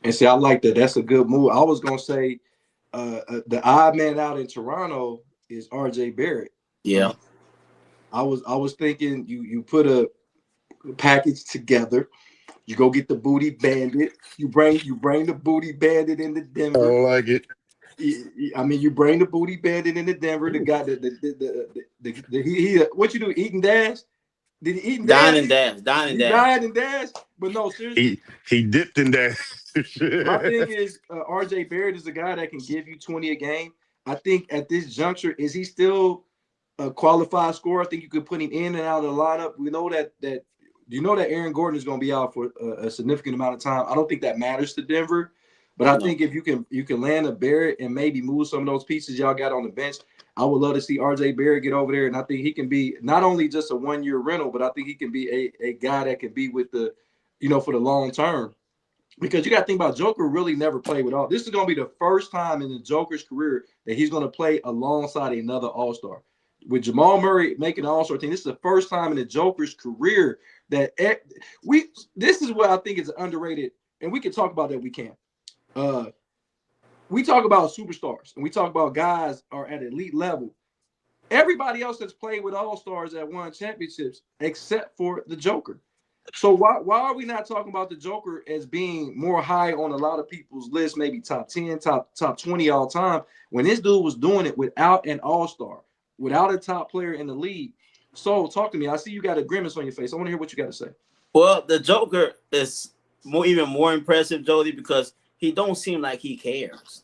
And see, I like that. That's a good move. I was gonna say the odd man out in Toronto is RJ Barrett. Yeah. I was thinking you put a package together. You go get the booty bandit. You bring the booty bandit into Denver. I don't like it. I mean, you bring the booty bandit into Denver. The guy what you do? Eat and dash? Did he eat and dash? Dine and dash. But no, seriously. He dipped in dash. My thing is, RJ Barrett is a guy that can give you 20 a game. I think at this juncture, is he still a qualified scorer? I think you could put him in and out of the lineup. We know that Aaron Gordon is going to be out for a significant amount of time. I don't think that matters to Denver. But I think if you can land a Barrett and maybe move some of those pieces y'all got on the bench, I would love to see RJ Barrett get over there. And I think he can be not only just a 1-year rental, but I think he can be a guy that can be with the, for the long term. Because you got to think about Joker really never played with all. This is going to be the first time in the Joker's career that he's going to play alongside another All-Star. With Jamal Murray making an All-Star team, this is the first time in the Joker's career that this is what I think is underrated. And we can talk about that. We can. We talk about superstars and we talk about guys are at elite level. Everybody else that's played with all-stars that won championships except for the Joker. So why are we not talking about the Joker as being more high on a lot of people's list, maybe top 10, top 20 all time, when this dude was doing it without an all-star, without a top player in the league? So talk to me. I see you got a grimace on your face. I want to hear what you got to say. Well, the Joker is even more impressive, Jody, because he don't seem like he cares.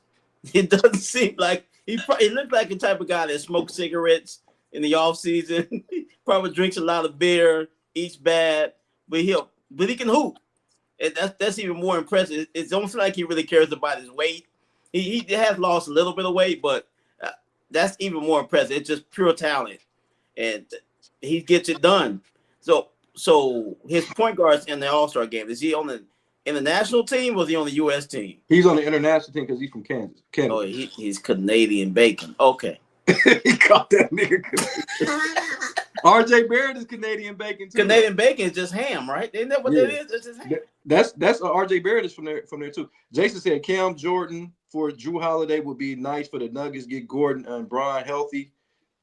It doesn't seem like he looks like the type of guy that smokes cigarettes in the off season. Probably drinks a lot of beer, eats bad, but he can hoop. And that's even more impressive. It don't feel like he really cares about his weight. He has lost a little bit of weight, but that's even more impressive. It's just pure talent, and he gets it done. So his point guard's in the All-Star game. Is he on the international team or is he on the U.S. team? He's on the international team because he's from Kansas. Oh, he's Canadian bacon. Okay. He caught that nigga. RJ Barrett is Canadian bacon too. Canadian bacon is just ham, right? Isn't that what that is? It's just ham. That's RJ Barrett is from there too. Jason said Cam Jordan for Drew Holiday would be nice for the Nuggets. Get Gordon and Bron healthy.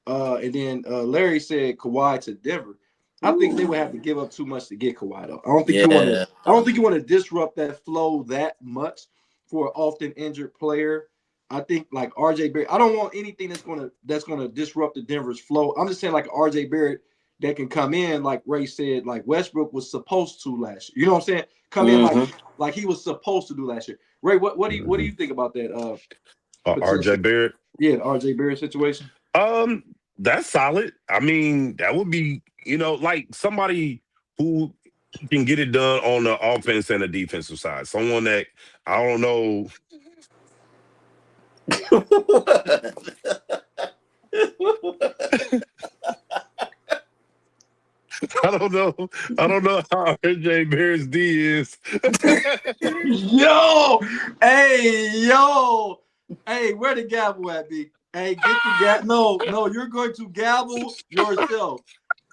And then Larry said Kawhi to Denver. I think they would have to give up too much to get Kawhi though. I don't think you want to disrupt that flow that much for an often injured player. I think like RJ Barrett. I don't want anything that's gonna disrupt the Denver's flow. I'm just saying like RJ Barrett that can come in, like Ray said, like Westbrook was supposed to last year. You know what I'm saying? Come in like he was supposed to do last year. Ray, what do you think about that? RJ Barrett. Yeah, the RJ Barrett situation. That's solid. I mean, that would be, like somebody who can get it done on the offense and the defensive side. Someone that, I don't know. I don't know how RJ Barrett's D is. Hey, where the gavel at, B? Hey, get the gavel. No, you're going to gavel yourself.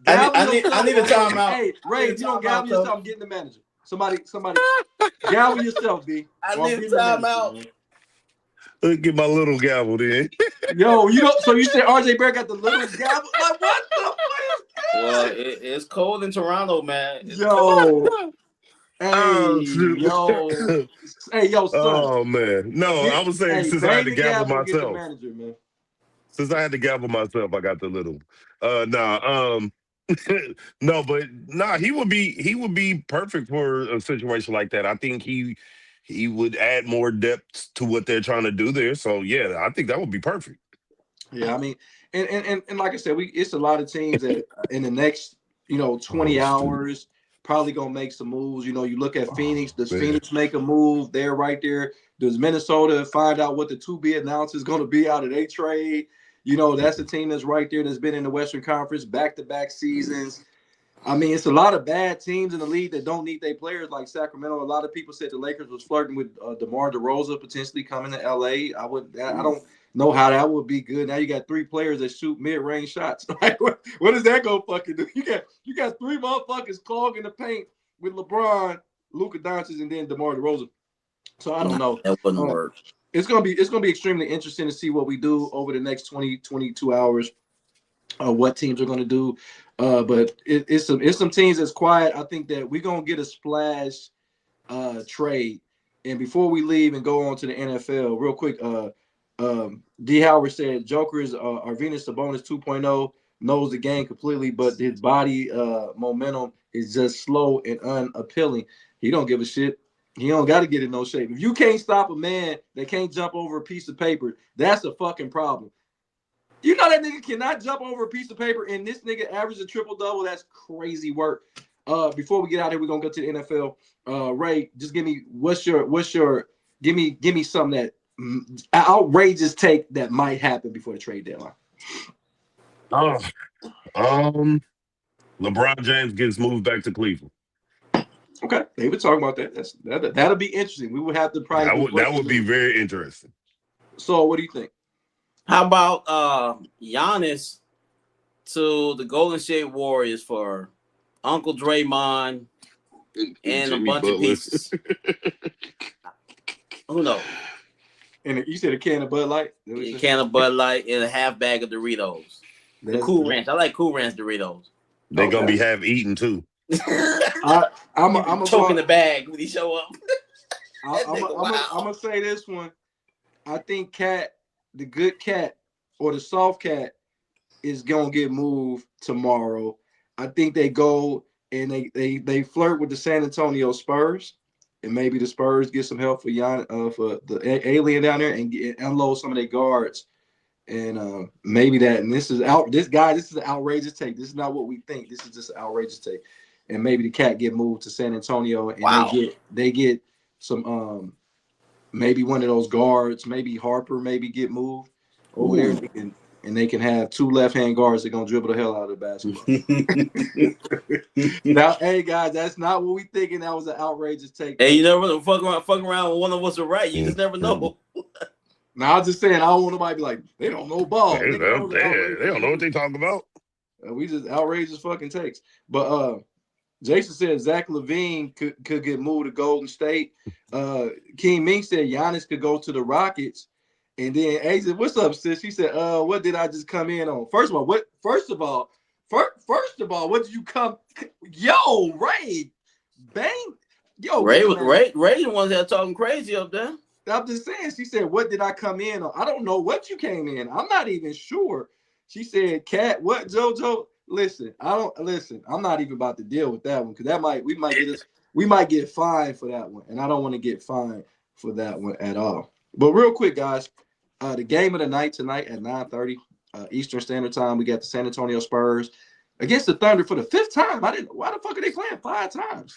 I need a timeout. Hey, Ray, if you don't gavel yourself, I'm getting the manager. Somebody, gavel yourself, B. I need a timeout. Let's get my little gavel then. So you said RJ Barrett got the little gavel? Like, what the fuck? Well, it's cold in Toronto, man. Hey, son. Oh man, no, I was saying since I had to gavel myself. Manager, man. Since I had to gavel myself, I got the little. He would be perfect for a situation like that. I think he would add more depth to what they're trying to do there. So yeah, I think that would be perfect. Yeah, I mean, and like I said, it's a lot of teams that in the next 20 hours probably gonna make some moves. You look at Phoenix. Does Phoenix make a move? They're right there. Does Minnesota find out what the to-be announced is going to be out of their trade? That's the team that's right there that's been in the Western Conference back-to-back seasons. I mean, it's a lot of bad teams in the league that don't need their players like Sacramento. A lot of people said the Lakers was flirting with DeMar DeRozan potentially coming to LA. I don't know how that would be good. Now you got 3 players that shoot mid-range shots. Like, what does that go fucking do? You got 3 motherfuckers clogging the paint with LeBron, Luka Doncic, and then DeMar DeRozan. So I don't know. That wouldn't work. It's gonna be extremely interesting to see what we do over the next 22 hours. What teams are gonna do. But it's some teams that's quiet. I think that we're gonna get a splash trade. And before we leave and go on to the NFL, real quick, D. Howard said Joker is Arvinas Sabonis 2.0, knows the game completely, but his body momentum is just slow and unappealing. He don't give a shit. He don't got to get in no shape. If you can't stop a man that can't jump over a piece of paper, that's a fucking problem. You know that nigga cannot jump over a piece of paper, and this nigga averages a triple-double. That's crazy work. Before we get out of here, we're gonna go to the NFL. Ray, just give me give me something that outrageous take that might happen before the trade deadline. LeBron James gets moved back to Cleveland. Okay, they were talking about that. That'll be interesting. We would have to probably that would be very interesting. So, what do you think? How about Giannis to the Golden State Warriors for Uncle Draymond and a bunch of pieces? Who knows? And you said a can of Bud Light? A can of Bud Light and a half bag of Doritos. The Cool Ranch. I like Cool Ranch Doritos. They're going to be half eaten, too. I'm choking the bag when he show up. I'm going to say this one. I think the good cat or the soft cat is gonna get moved tomorrow. I think they go and they flirt with the San Antonio Spurs, and maybe the Spurs get some help for for the alien down there and unload some of their guards. And maybe that. And this is this is an outrageous take. This is not what we think. This is just an outrageous take. And maybe the Cat get moved to San Antonio, and they get some maybe one of those guards, maybe Harper, maybe get moved over there, and they can have two left-hand guards that are gonna dribble the hell out of the basketball. Now, hey guys, that's not what we thinking. That was an outrageous take. Hey, you never know. Fuck around with one of us are right. You just never know. Now, I'm just saying, I don't want nobody to be like, they don't know ball. They don't know what they talking about. We just outrageous fucking takes. But Jason said Zach LaVine could get moved to Golden State. King Ming said Giannis could go to the Rockets. And then A said, "What's up, sis?" She said, what did I just come in on? First of all, what did you come? Yo, Ray, bang, yo, Ray the ones that are talking crazy up there. I'm just saying. She said, "What did I come in on?" I don't know what you came in. I'm not even sure. She said, "Cat, what, JoJo?" Listen, I'm not even about to deal with that one because we might get fined for that one, and I don't want to get fined for that one at all. But real quick, guys, the game of the night tonight at 9:30 Eastern Standard Time, we got the San Antonio Spurs against the Thunder for the 5th time. Why the fuck are they playing 5 times?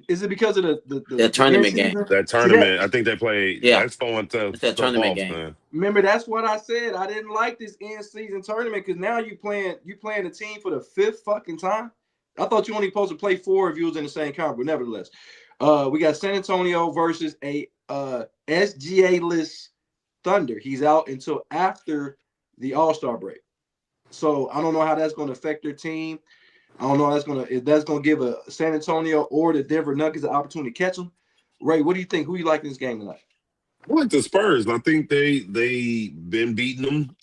Is it because of the tournament game? That tournament, I think they played. Yeah, that's going to that tournament game. Man. Remember, that's what I said. I didn't like this in-season tournament because now you playing the team for the 5th fucking time. I thought you only supposed to play 4 if you was in the same conference. But nevertheless, we got San Antonio versus a SGA-less Thunder. He's out until after the All-Star break. So I don't know how that's going to affect their team. I don't know if that's gonna give a San Antonio or the Denver Nuggets an opportunity to catch them. Ray, what do you think? Who you like in this game tonight? I like the Spurs. I think they've been beating them.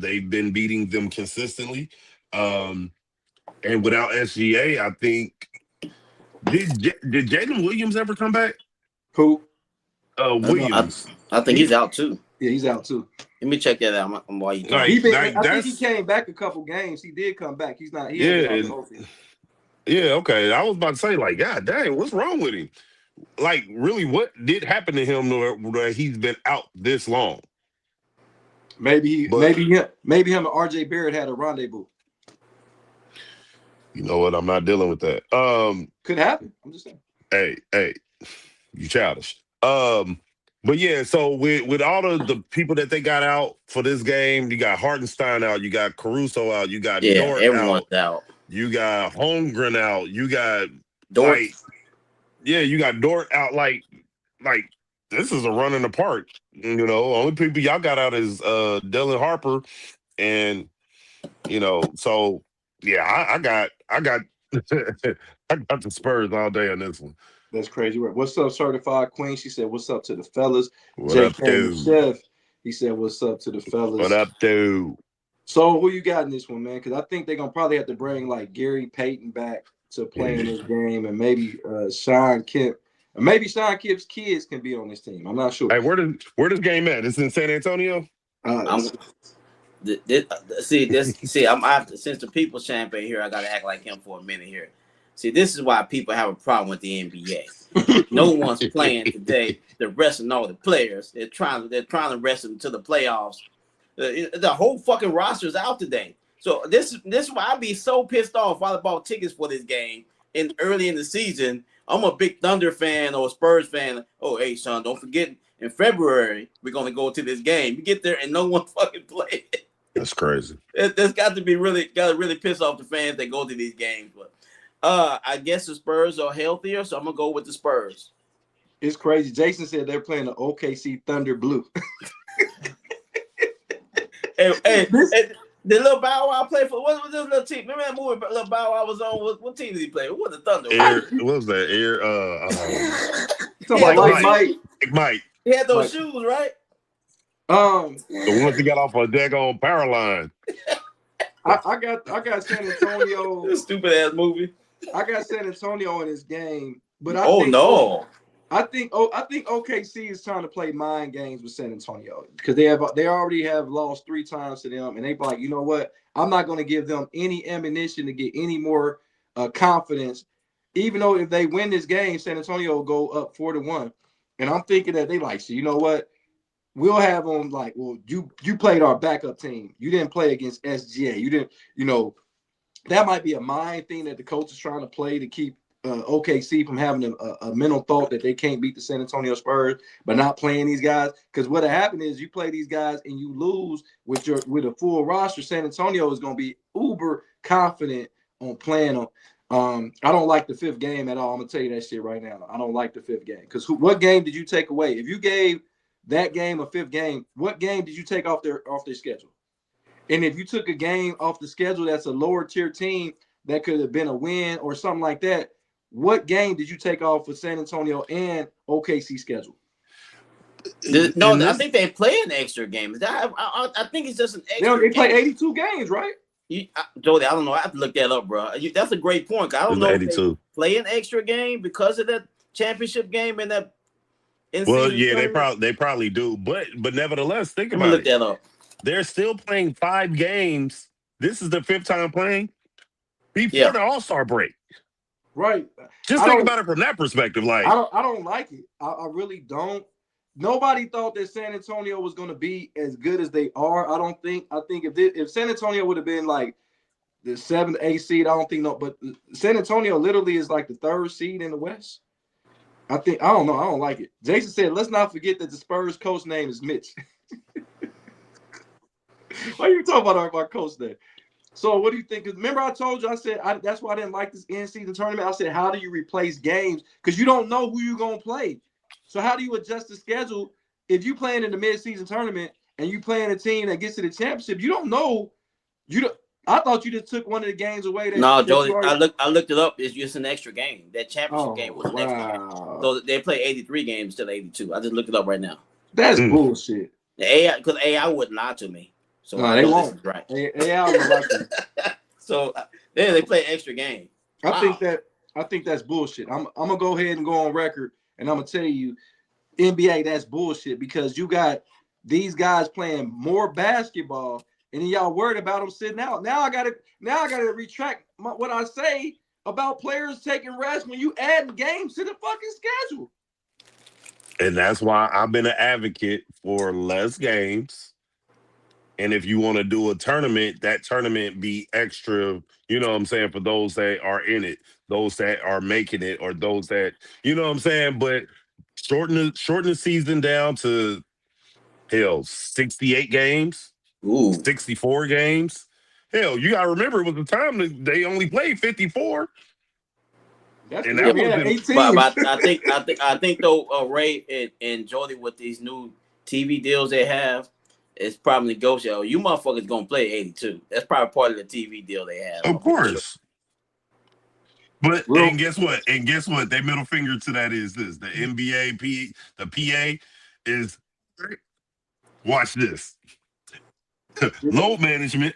They've been beating them consistently. And without SGA, I think did Jalen Williams ever come back? Who? Williams. I think he's out too. Yeah, he's out too. Let me check that out while you talk. Like, I think he came back a couple games. He did come back. He's not. Yeah, okay. I was about to say, like, God dang, what's wrong with him? Like, really, what did happen to him where he's been out this long? Maybe him and RJ Barrett had a rendezvous. You know what? I'm not dealing with that. Could happen. I'm just saying. Hey, you childish. But yeah, so with all of the people that they got out for this game, you got Hartenstein out, you got Caruso out, you got Dort everyone's out. You got Holmgren out, you got Dort. You got Dort out. Like this is a run in the park. You know, only people y'all got out is Dylan Harper, and so yeah, I got I got the Spurs all day on this one. That's crazy. What's up, Certified Queen? She said, "What's up to the fellas?" What up, dude? Chef, he said, "What's up to the fellas?" What up, dude? So who you got in this one, man? Because I think they're gonna probably have to bring like Gary Payton back to play in this game, and maybe Sean Kemp. Maybe Sean Kemp's kids can be on this team. I'm not sure. Hey, where this game at? It's in San Antonio. See, I'm after since the People's Champion here, I gotta act like him for a minute here. See, this is why people have a problem with the NBA. No one's playing today. They're resting all the players. They're trying to rest them to the playoffs. The whole fucking roster is out today. So this is why I'd be so pissed off if I bought tickets for this game early in the season. I'm a big Thunder fan or a Spurs fan. Oh, hey, son, don't forget in February we're gonna go to this game. You get there and no one fucking played. That's crazy. That's got to really piss off the fans that go to these games. But I guess the Spurs are healthier, so I'm gonna go with the Spurs. It's crazy. Jason said they're playing the OKC Thunder Blue. hey, the little Bow Wow play for what was this little team? Remember that movie little Bow Wow was on? What team did he play? What was the Thunder? What was that? Mike. He had those shoes, right? The ones he got off a daggone power line. I got San Antonio. Stupid ass movie. I got San Antonio in this game, but I think OKC is trying to play mind games with San Antonio because they already have lost 3 times to them, and they like, you know what? I'm not going to give them any ammunition to get any more confidence. Even though if they win this game, San Antonio will go up 4-1, and I'm thinking that they like, so you know what? We'll have them like, well, you played our backup team. You didn't play against SGA. You didn't, that might be a mind thing that the coach is trying to play to keep OKC from having a mental thought that they can't beat the San Antonio Spurs by not playing these guys. Because what happened is you play these guys and you lose with a full roster. San Antonio is going to be uber confident on playing them. I don't like the 5th game at all. I'm gonna tell you that shit right now. I don't like the 5th game because what game did you take away? If you gave that game a 5th game, what game did you take off their schedule? And if you took a game off the schedule that's a lower tier team that could have been a win or something like that, what game did you take off for San Antonio and OKC schedule? I think they play an extra game. I think it's just an extra They play 82 games, right? Jody, I don't know. I have to look that up, bro. That's a great point. I don't know if they play an extra game because of that championship game and that. Well, yeah, they probably do, but nevertheless, think about it. Look that up. They're still playing 5 games. This is the 5th time playing before the All-Star break. Right. Just think about it from that perspective. Like, I don't like it. I really don't. Nobody thought that San Antonio was going to be as good as they are. I think if San Antonio would have been like the 7th, 8th seed, I don't think but San Antonio literally is like the 3rd seed in the West. I don't know. I don't like it. Jason said, let's not forget that the Spurs coach name is Mitch. Why are you talking about our coach name? So what do you think? Remember I told you, I said, that's why I didn't like this in-season tournament. I said, how do you replace games? Because you don't know who you're going to play. So how do you adjust the schedule if you playing in the mid-season tournament and you playing a team that gets to the championship? You don't know. I thought you just took one of the games away. No, Jody, I looked it up. It's just an extra game. That championship game was an extra game. So they play 83 games instead of 82. I just looked it up right now. That's bullshit. Because AI would lie to me. So no, they won't. Right. AI would lie to me. So they play an extra game. I think that's bullshit. I'm gonna go ahead and go on record, and I'm gonna tell you, NBA, that's bullshit because you got these guys playing more basketball. And then y'all worried about them sitting out. Now I gotta retract what I say about players taking rest when you add games to the fucking schedule. And that's why I've been an advocate for less games. And if you want to do a tournament, that tournament be extra, you know what I'm saying, for those that are in it, those that are making it, or those that, you know what I'm saying, but shorten the season down to 68 games. Ooh. 64 games. Hell, you gotta remember it was the time that they only played 54. And that was 18. But I think though, Ray and Jody, with these new TV deals they have, it's probably negotiable. You motherfuckers gonna play 82. That's probably part of the TV deal they have. Of course. But and guess what? Their middle finger to that is this: the NBA the PA is watch this. Load management.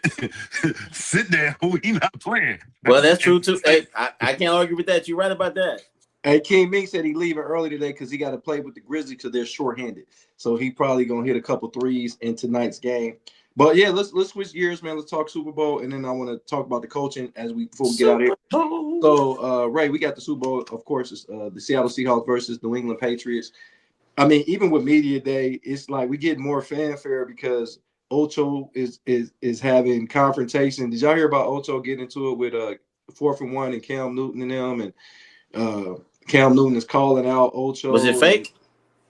Sit down. We not playing. Well, that's true too. Hey, I can't argue with that. You're right about that. Hey, King Mink said he leaving early today because he got to play with the Grizzlies because they're shorthanded. So he probably gonna hit a couple threes in tonight's game. But yeah, let's switch gears, man. Let's talk Super Bowl, and then I want to talk about the coaching before we get out of here. So Ray, we got the Super Bowl. Of course, it's the Seattle Seahawks versus New England Patriots. I mean, even with media day, it's like we get more fanfare because Ocho is having confrontation. Did y'all hear about Ocho getting into it with 4th and 1 and Cam Newton and them? And Cam Newton is calling out Ocho. Was it fake?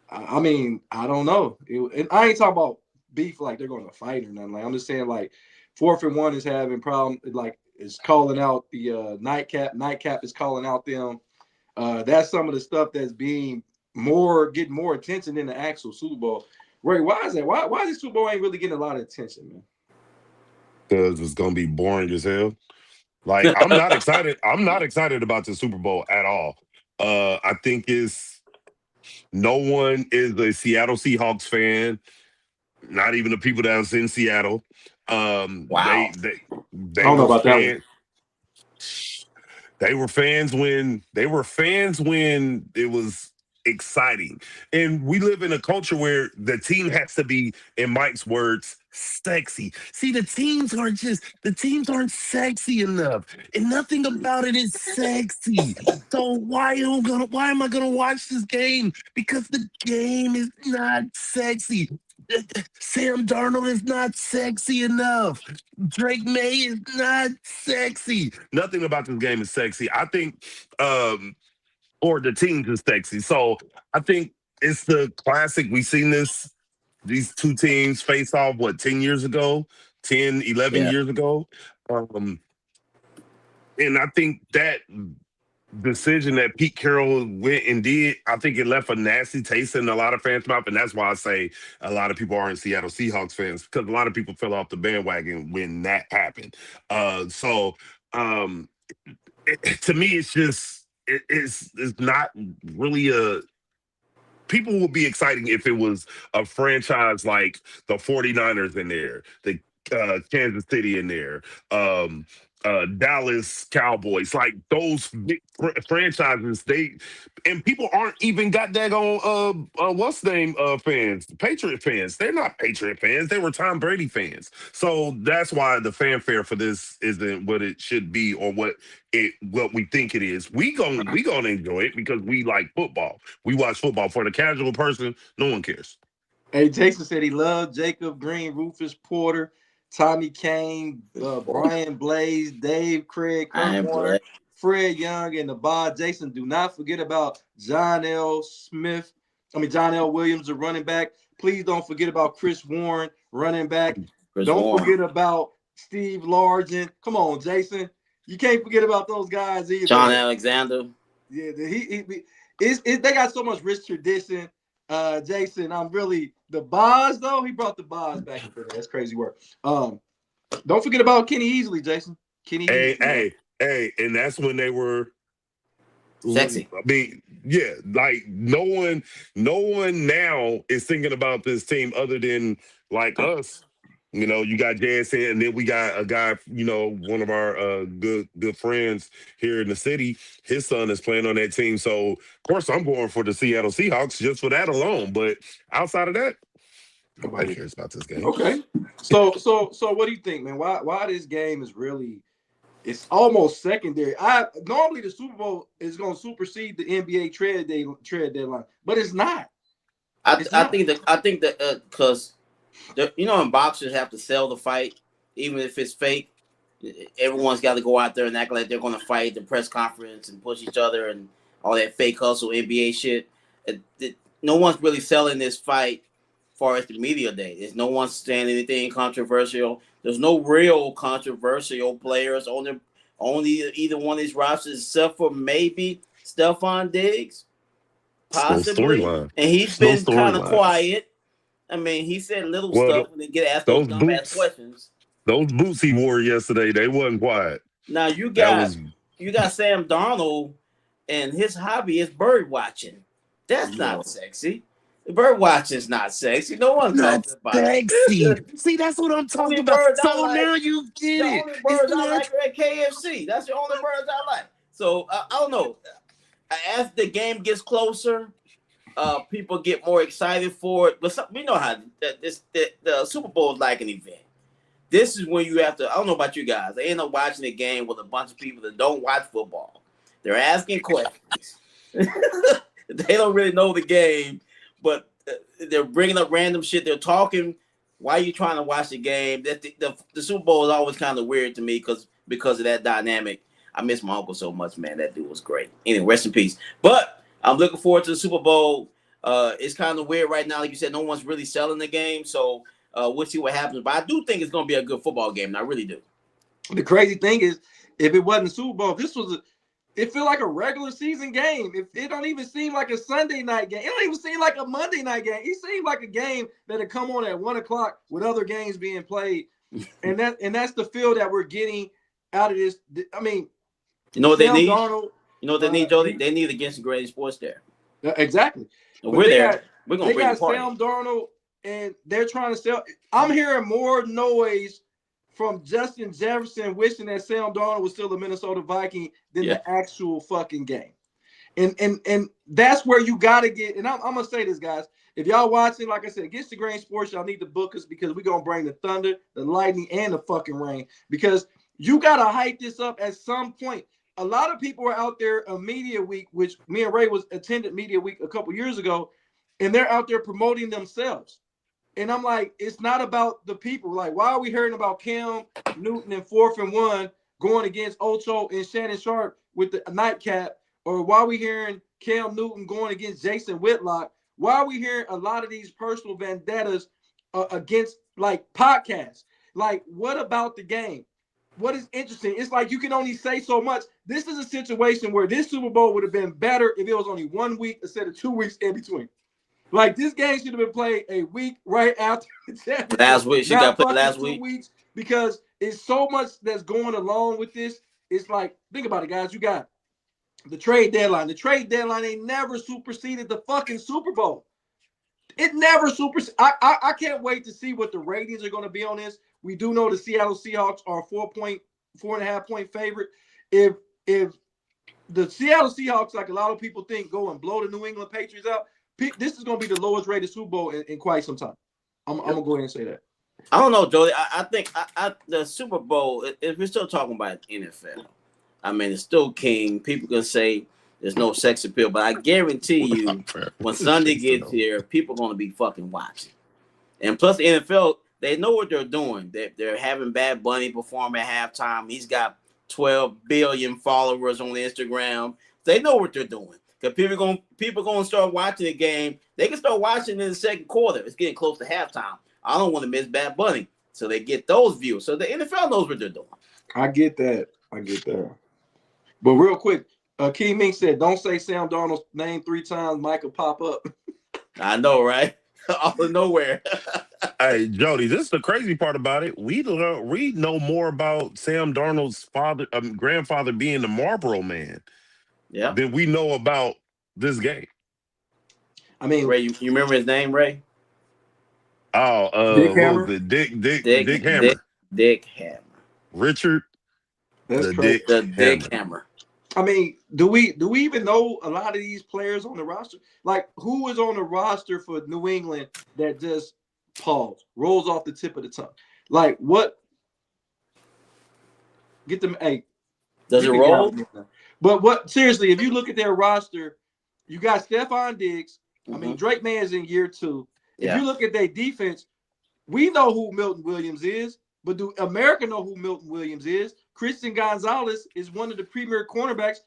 I mean, I don't know. And I ain't talking about beef like they're going to fight or nothing. Like I'm just saying, like 4th and 1 is having problem. Like is calling out the nightcap. Nightcap is calling out them. That's some of the stuff that's getting more attention than the actual Super Bowl. Ray, why is that? Why is this Super Bowl ain't really getting a lot of attention, man? Because it's gonna be boring as hell. Like I'm not excited. I'm not excited about the Super Bowl at all. I think no one is a Seattle Seahawks fan. Not even the people that was in Seattle. Wow. They I don't know about that one. They were fans when it was exciting. And we live in a culture where the team has to be, in Mike's words, sexy. See, the teams aren't sexy enough. And nothing about it is sexy. So why am I gonna watch this game? Because the game is not sexy. Sam Darnold is not sexy enough. Drake May is not sexy. Nothing about this game is sexy. I think or the teams is sexy. So I think it's the classic. We seen these two teams face off, 10 years ago, 10, 11 Yeah. years ago. And I think that decision that Pete Carroll went and did, I think it left a nasty taste in a lot of fans' mouth. And that's why I say a lot of people aren't Seattle Seahawks fans, because a lot of people fell off the bandwagon when that happened. To me, it's just, it's not really people would be exciting if it was a franchise like the 49ers in there, the Kansas City in there, Dallas Cowboys, like those big franchises. And people aren't even got daggone what's the name fans, Patriot fans. They're not Patriot fans. They were Tom Brady fans. So that's why the fanfare for this isn't what it should be or what we think it is. We gonna enjoy it because we like football. We watch football. For the casual person, no one cares. Hey, Jason said he loved Jacob Green, Rufus Porter, Tommy Kane, Brian Blaze, Dave Craig, Kurt Warner, Fred Young, and the Bod. Jason, do not forget about John L. Williams, the running back. Please don't forget about Chris Warren, running back. Don't forget about Steve Largent. Come on, Jason. You can't forget about those guys either. John Alexander. Yeah, they got so much rich tradition. Jason, I'm really the Boz though. He brought the Boz back into that. That's crazy work. Don't forget about Kenny Easley, Jason. Hey, and that's when they were sexy. I mean, yeah, like no one now is thinking about this team other than like us. You know, you got JSN, and then we got a guy, one of our good friends here in the city. His son is playing on that team. So, of course, I'm going for the Seattle Seahawks just for that alone. But outside of that, nobody cares about this game. Okay. So what do you think, man? Why this game is really it's almost secondary. Normally the Super Bowl is going to supersede the NBA trade deadline, but it's not. I think that because when boxers have to sell the fight, even if it's fake, everyone's got to go out there and act like they're going to fight the press conference and push each other and all that fake hustle NBA shit. No one's really selling this fight as far as the media day. There's no one saying anything controversial. There's no real controversial players on either one of these rosters except for maybe Stephon Diggs, possibly. And he's been kind of quiet. I mean, he said little stuff when they get asked those dumbass questions. Those boots he wore yesterday, they wasn't quiet. Now you got Sam Darnold, and his hobby is bird watching. That's not sexy. Bird watching is not sexy. No one's talking about sexy. See, that's what I'm talking about. So now you get it. The only birds I like are at KFC. That's the only birds I like. So I don't know. As the game gets closer, people get more excited for it. But we know how the Super Bowl is like an event. This is when you have to. I don't know about you guys. They end up watching a game with a bunch of people that don't watch football. They're asking questions. They don't really know the game, but they're bringing up random shit. They're talking. Why are you trying to watch the game? The Super Bowl is always kind of weird to me because of that dynamic. I miss my uncle so much, man. That dude was great. Anyway, rest in peace. But I'm looking forward to the Super Bowl. It's kind of weird right now. Like you said, no one's really selling the game. So we'll see what happens. But I do think it's going to be a good football game. And I really do. The crazy thing is, if it wasn't Super Bowl, it feel like a regular season game. If it don't even seem like a Sunday night game. It don't even seem like a Monday night game. It seems like a game that'll come on at 1:00 with other games being played. and that's the feel that we're getting out of this. I mean, you know what they need? Darnold, you know what they need, Jody? They need Against the Great Sports there. Exactly. We're there. We're going to bring the party. Sam Darnold, and they're trying to sell. I'm hearing more noise from Justin Jefferson wishing that Sam Darnold was still a Minnesota Viking than the actual fucking game. And that's where you got to get. And I'm gonna say this, guys. If y'all watching, like I said, Against the Grain Sports, y'all need to book us because we're gonna bring the thunder, the lightning, and the fucking rain. Because you gotta hype this up at some point. A lot of people are out there on Media Week, which me and Ray was attended Media Week a couple years ago, and they're out there promoting themselves. And I'm like, it's not about the people. Like, why are we hearing about Cam Newton and 4th and 1 going against Ocho and Shannon Sharp with the nightcap? Or why are we hearing Cam Newton going against Jason Whitlock? Why are we hearing a lot of these personal vendettas against like podcasts? Like, what about the game? What is interesting? It's like you can only say so much. This is a situation where this Super Bowl would have been better if it was only 1 week instead of 2 weeks in between. Like, this game should have been played a week right after the championship. Last week. She got played last 2 week. weeks because it's so much that's going along with this. It's like, think about it, guys. You got the trade deadline. The trade deadline ain't never superseded the fucking Super Bowl. It never superseded. I can't wait to see what the ratings are going to be on this. We do know the Seattle Seahawks are a 4.5 point favorite. If the Seattle Seahawks, like a lot of people think, go and blow the New England Patriots out, this is going to be the lowest rated Super Bowl in quite some time. I'm going to go ahead and say that. I don't know, Jody. I think the Super Bowl, if we're still talking about NFL, I mean, it's still king. People can say there's no sex appeal, but I guarantee you when Sunday gets here, people are going to be fucking watching. And plus the NFL, they know what they're doing. They're having Bad Bunny perform at halftime. He's got 12 billion followers on Instagram. They know what they're doing. Because people going to start watching the game. They can start watching in the second quarter. It's getting close to halftime. I don't want to miss Bad Bunny. So they get those views. So the NFL knows what they're doing. I get that. But real quick, Key Mink said, don't say Sam Darnold's name 3 times. Mike will pop up. I know, right? Out of nowhere. Hey, Jody, this is the crazy part about it. We know more about Sam Darnold's grandfather being the Marlboro Man than we know about this game. I mean, Ray, you remember his name, Ray? Oh, Dick Hammer? Dick Hammer. Dick Hammer. Richard. That's crazy. Dick Hammer. I mean, do we even know a lot of these players on the roster? Like, who is on the roster for New England that just rolls off the tip of the tongue? Like, what? Get them. Hey, does it roll? But what? Seriously, if you look at their roster, you got Stephon Diggs. I mean, Drake Man's in year 2. If you look at their defense, we know who Milton Williams is, but do America know who Milton Williams is? Christian Gonzalez is one of the premier cornerbacks.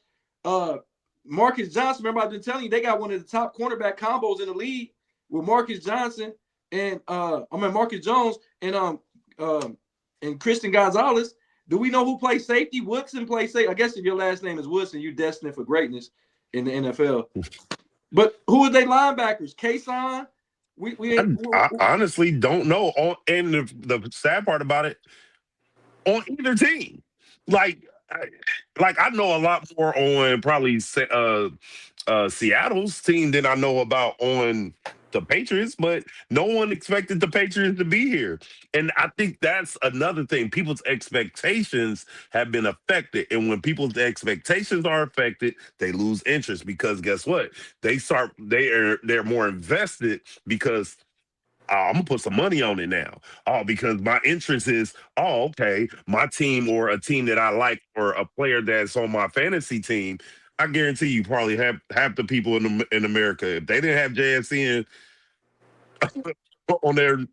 Marcus Johnson, remember I've been telling you, they got one of the top cornerback combos in the league with Marcus Johnson and Marcus Jones and Christian Gonzalez. Do we know who plays safety? Woodson plays safety. I guess if your last name is Woodson, you're destined for greatness in the NFL. But who are they linebackers? Kason? I honestly don't know. And the sad part about it, on either team, like I know a lot more on probably Seattle's team than I know about on the Patriots, but no one expected the Patriots to be here. And I think that's another thing. People's expectations have been affected. And when people's expectations are affected, they lose interest because guess what? They're more invested because I'm gonna put some money on it now. Because my interest is, okay, my team or a team that I like or a player that's on my fantasy team. I guarantee you probably have half the people in America, if they didn't have JSN on their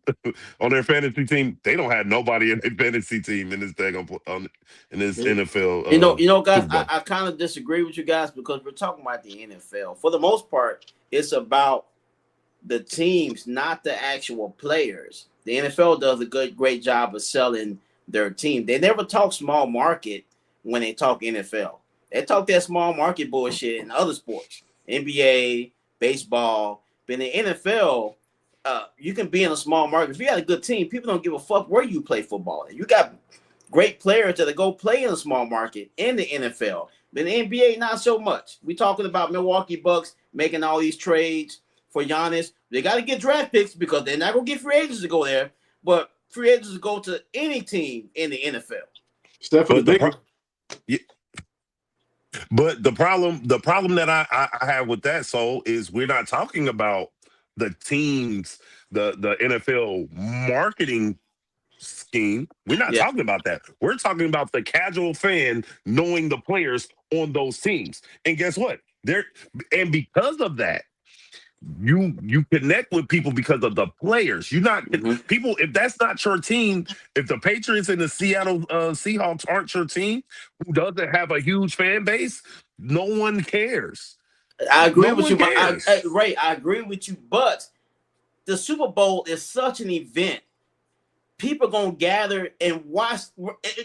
fantasy team, they don't have nobody in their fantasy team in this NFL. You know, guys, I kind of disagree with you guys because we're talking about the NFL. For the most part, it's about the teams, not the actual players. The NFL does a great job of selling their team. They never talk small market when they talk NFL. They talk that small market bullshit in other sports, NBA, baseball. But in the NFL, you can be in a small market. If you got a good team, people don't give a fuck where you play football. You got great players that go play in a small market in the NFL. But in the NBA, not so much. We talking about Milwaukee Bucks making all these trades for Giannis. They got to get draft picks because they're not going to get free agents to go there. But free agents to go to any team in the NFL. But the problem that I have with that, so is we're not talking about the teams, the NFL marketing scheme. We're not Yeah. talking about that. We're talking about the casual fan knowing the players on those teams. And guess what? And because of that, you connect with people because of the players. You're not people. If that's not your team, if the Patriots and the Seattle Seahawks aren't your team, who doesn't have a huge fan base, no one cares. I agree No with one you, but cares. Ray, I agree with you. But the Super Bowl is such an event. People gonna gather and watch.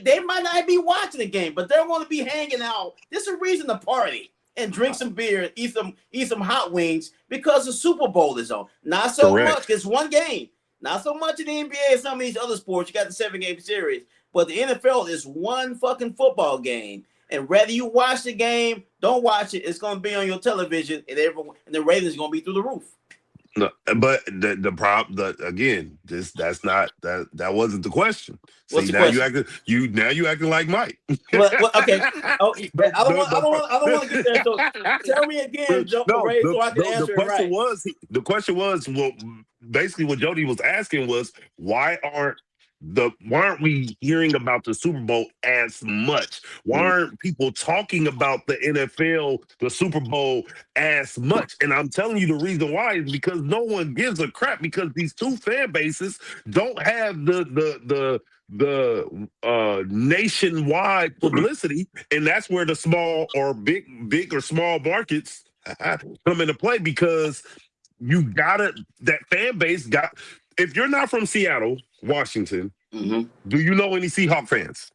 They might not be watching the game, but they're gonna be hanging out. This is a reason to party and drink some beer, eat some hot wings because the Super Bowl is on. Not so much. It's one game. Not so much in the NBA and some of these other sports. You got the 7-game series, but the NFL is one fucking football game. And whether you watch the game, don't watch it, it's gonna be on your television, and the ratings gonna be through the roof. No, but the problem again, that's not that wasn't the question. What's See, the now question? you acting like Mike. Well, okay. Oh, I don't want to get there. So tell me again, Joe, Ray, so I can answer it right. The question was, well, basically what Jody was asking was, why aren't we hearing about the Super Bowl as much? Why aren't people talking about the NFL, the Super Bowl as much? And I'm telling you the reason why is because no one gives a crap, because these two fan bases don't have the nationwide publicity, and that's where the small or big or small markets come into play, because that fan base got. If you're not from Seattle, Washington, do you know any Seahawks fans?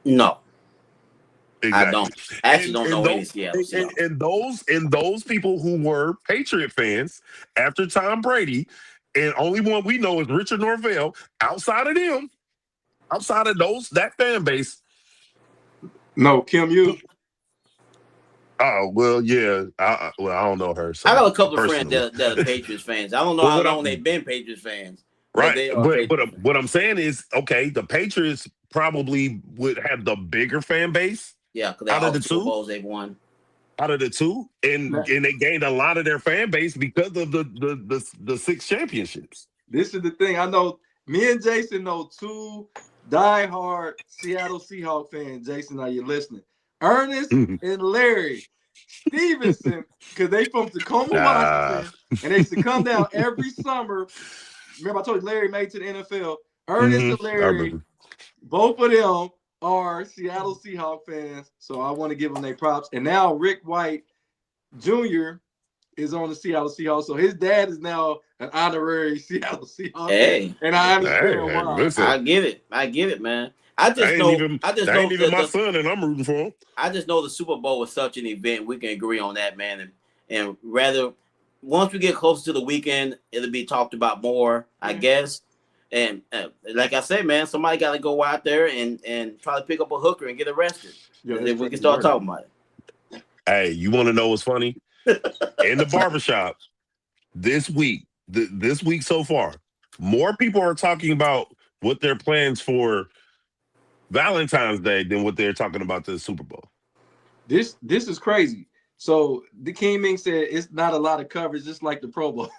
No. Exactly. I don't. I actually don't know any Seattle Seahawks. And those people who were Patriot fans after Tom Brady, and only one we know is Richard Norvell. Outside of them, outside of that fan base, no, Kim, you. Oh, well, yeah. I don't know her. So I got a couple of friends that are Patriots fans. I don't know how long they've been Patriots fans. Right. But what I'm saying is, okay, the Patriots probably would have the bigger fan base. Yeah, because out of the Super Bowls they've won. Out of the two, and they gained a lot of their fan base because of the 6 championships. This is the thing. I know me and Jason know two diehard Seattle Seahawks fans. Jason, are you listening? Ernest and Larry Stevenson, because they from Tacoma, Washington, and they used to come down every summer. Remember, I told you Larry made to the NFL. Ernest and Larry, both of them are Seattle Seahawks fans, so I want to give them their props. And now Rick White Jr. is on the Seattle Seahawks, so his dad is now an honorary Seattle Seahawks fan. And I understand why. Listen. I get it, man. I just ain't even my son, and I'm rooting for him. I just know the Super Bowl was such an event. We can agree on that, man. And rather, once we get closer to the weekend, it'll be talked about more, I guess. And like I said, man, somebody got to go out there and try to pick up a hooker and get arrested. Yeah, then we can start talking about it. Hey, you want to know what's funny? In the barbershop this week so far, more people are talking about what their plans for Valentine's Day than what they're talking about the Super Bowl. This is crazy. So the King Ming said it's not a lot of coverage, just like the Pro Bowl.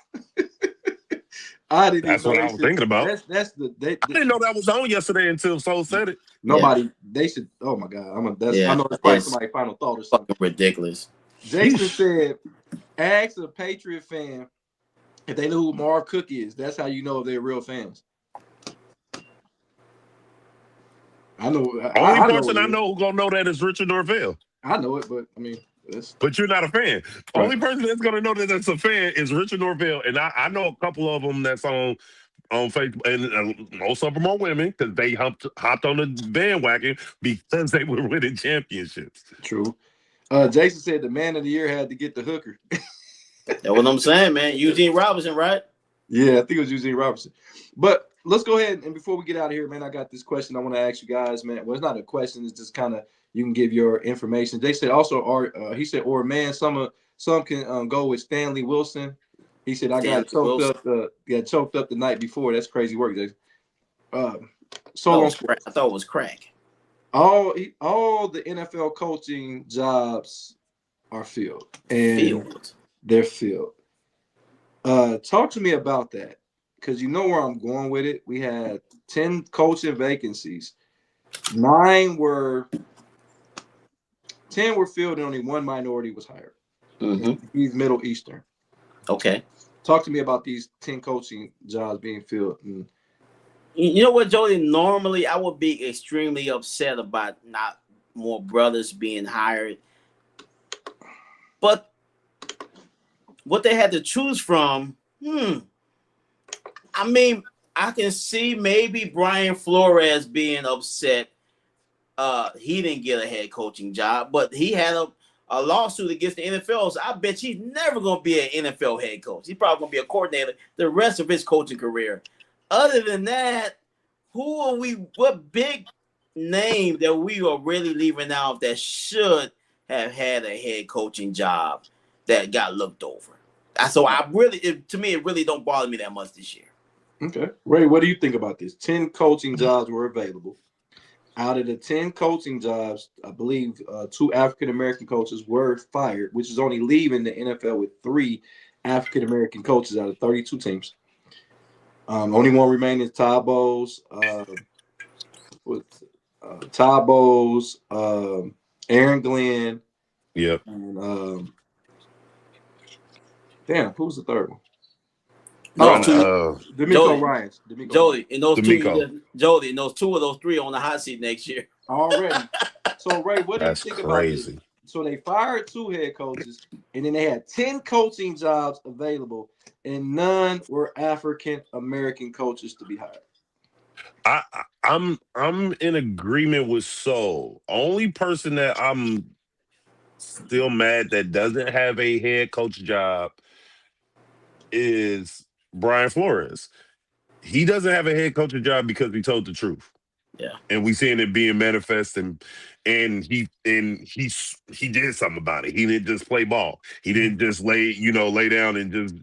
That's what I was thinking about. I didn't know that was on yesterday until Soul said it. Nobody, they should. Oh my God, I know it's probably somebody's final thought or something. Fucking ridiculous. Jason said, "Ask a Patriot fan if they know who Marv Cook is. That's how you know if they're real fans." I know. Only person I know who's gonna know that is Richard Norvell. I know it, but I mean, but you're not a fan. Right. Only person that's gonna know that that's a fan is Richard Norvell, and I know a couple of them that's on Facebook, and most of them are women because they hopped on the bandwagon because they were winning championships. True. Jason said the man of the year had to get the hooker. That's what I'm saying, man. Eugene Robinson, right? Yeah, I think it was Eugene Robinson. But let's go ahead, and before we get out of here, man, I got this question I want to ask you guys, man. Well, it's not a question; it's just kind of you can give your information. They said also, he said, man, some can go with Stanley Wilson. He said, I got choked up the night before. That's crazy work, Jason. I thought it was crack. all the NFL coaching jobs are filled, and they're filled. Talk to me about that, because you know where I'm going with it. We had 10 coaching vacancies. 10 were filled, and only one minority was hired. Mm-hmm. He's Middle Eastern. Okay. Talk to me about these 10 coaching jobs being filled. You know what, Jody? Normally, I would be extremely upset about not more brothers being hired. But what they had to choose from, I mean, I can see maybe Brian Flores being upset. He didn't get a head coaching job, but he had a lawsuit against the NFL. So I bet he's never going to be an NFL head coach. He's probably going to be a coordinator the rest of his coaching career. Other than that, what big name that we are really leaving out that should have had a head coaching job that got looked over? So to me, it really don't bother me that much this year. Okay. Ray, what do you think about this? 10 coaching jobs were available. Out of the 10 coaching jobs, I believe 2 African-American coaches were fired, which is only leaving the NFL with 3 African-American coaches out of 32 teams. Only one remaining is Todd Bowles, Aaron Glenn. Yep. And damn, who's the third one? D'Amico Ryans. Jody, in those two of those 3 on the hot seat next year. Already. So, Ray, what do you think crazy. About this? So they fired 2 head coaches, and then they had 10 coaching jobs available, and none were African American coaches to be hired. I'm in agreement with Soul. Only person that I'm still mad that doesn't have a head coach job is Brian Flores. He doesn't have a head coaching job because he told the truth. Yeah. And we seeing it being manifest, and he did something about it. He didn't just play ball. He didn't just lay down and just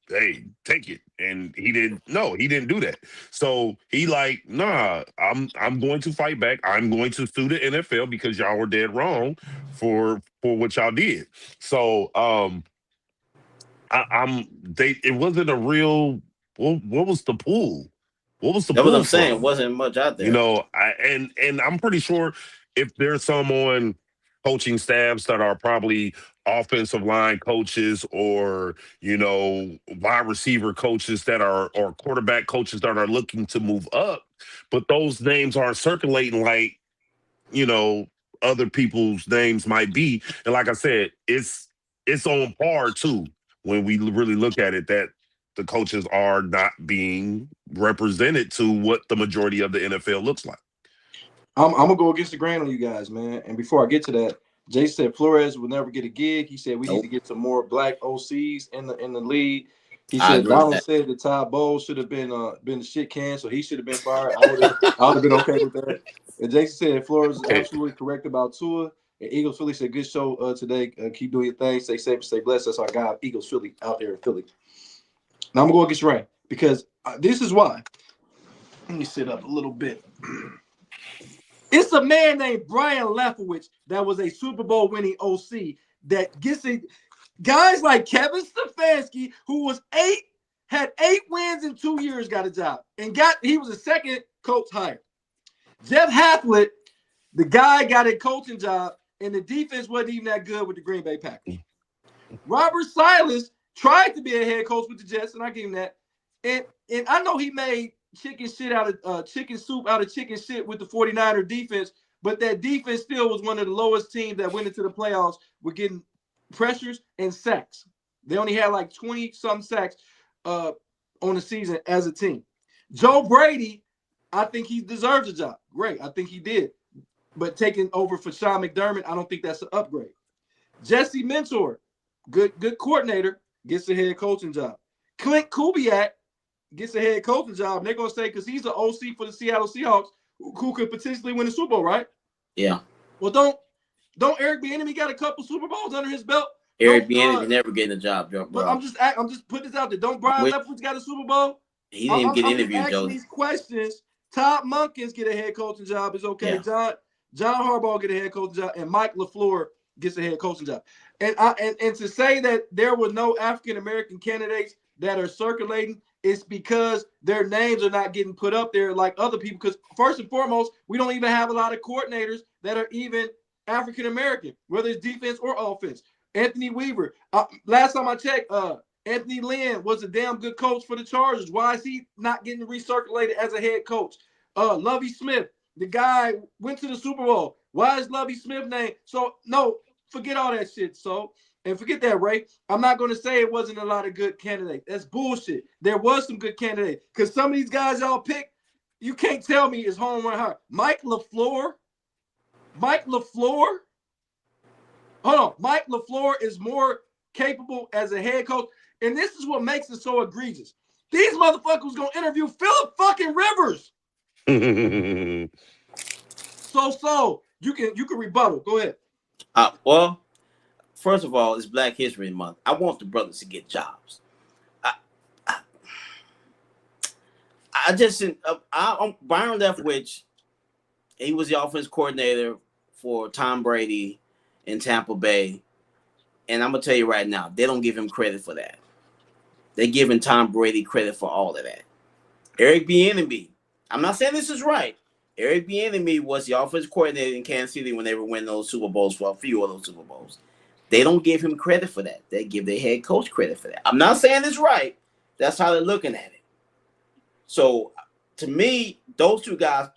hey, take it. And he didn't do that. So he like, nah, I'm going to fight back. I'm going to sue the NFL because y'all were dead wrong for what y'all did. So it wasn't a real what was the pool? What was the That's pool what I'm saying. from? It wasn't much out there. And I'm pretty sure if there's some on coaching staffs that are probably offensive line coaches or, wide receiver coaches or quarterback coaches that are looking to move up, but those names aren't circulating like, other people's names might be. And like I said, it's on par too when we really look at it that the coaches are not being represented to what the majority of the NFL looks like. I'm gonna go against the grain on you guys, man. And before I get to that, Jay said Flores will never get a gig. He said we need to get some more black OCs in the league. He said Donald said that Todd Bowles should have been the shit can, so he should have been fired. I would have been okay with that. And Jason said Flores is absolutely correct about Tua. And Eagles Philly said good show today. Keep doing your thing. Stay safe and stay blessed. That's our guy, Eagles Philly out there in Philly. Now I'm gonna go against Ray because this is why. Let me sit up a little bit. It's a man named Brian Leftwich that was a Super Bowl winning OC that gets it. Guys like Kevin Stefanski, who had 8 wins in 2 years, got a job and he was a second coach hired. Jeff Hathaway, the guy got a coaching job, and the defense wasn't even that good with the Green Bay Packers. Robert Silas tried to be a head coach with the Jets, and I give him that. And I know he made chicken soup out of chicken shit with the 49er defense, but that defense still was one of the lowest teams that went into the playoffs with getting pressures and sacks. They only had like 20-some sacks on the season as a team. Joe Brady, I think he deserves a job. Great. I think he did. But taking over for Sean McDermott, I don't think that's an upgrade. Jesse Mentor, good coordinator, gets a head coaching job. Clint Kubiak gets a head coaching job. And they're going to say, because he's the OC for the Seattle Seahawks, who could potentially win the Super Bowl, right? Yeah. Well, don't Eric Bieniemy got a couple Super Bowls under his belt? Eric Bieniemy never getting a job, bro. But I'm just putting this out there. Don't Brian Leftwich got a Super Bowl? He didn't even get interviewed, Joe. These questions. Todd Munkins get a head coaching job. Is okay. Yeah. John Harbaugh get a head coaching job, and Mike LaFleur gets a head coaching job. And to say that there were no African American candidates that are circulating is because their names are not getting put up there like other people. Because first and foremost, we don't even have a lot of coordinators that are even African American, whether it's defense or offense. Anthony Weaver. Last time I checked, Anthony Lynn was a damn good coach for the Chargers. Why is he not getting recirculated as a head coach? Lovie Smith, the guy went to the Super Bowl. Why is Lovie Smith named? So, no, forget all that shit. And forget that, Ray. I'm not going to say it wasn't a lot of good candidates. That's bullshit. There was some good candidates. Because some of these guys y'all pick, you can't tell me is home run hard. Mike LaFleur. Hold on. Mike LaFleur is more capable as a head coach. And this is what makes it so egregious. These motherfuckers going to interview Phillip fucking Rivers. So you can rebuttal. Go ahead. Well, first of all, it's Black History Month. I want the brothers to get jobs. Byron Leftwich, he was the offense coordinator for Tom Brady in Tampa Bay. And I'm going to tell you right now, they don't give him credit for that. They're giving Tom Brady credit for all of that. Eric Bieniemy, I'm not saying this is right. Eric Bieniemy was the offensive coordinator in Kansas City when they were winning those Super Bowls, for a few of those Super Bowls. They don't give him credit for that. They give their head coach credit for that. I'm not saying it's right. That's how they're looking at it. So, to me, those two guys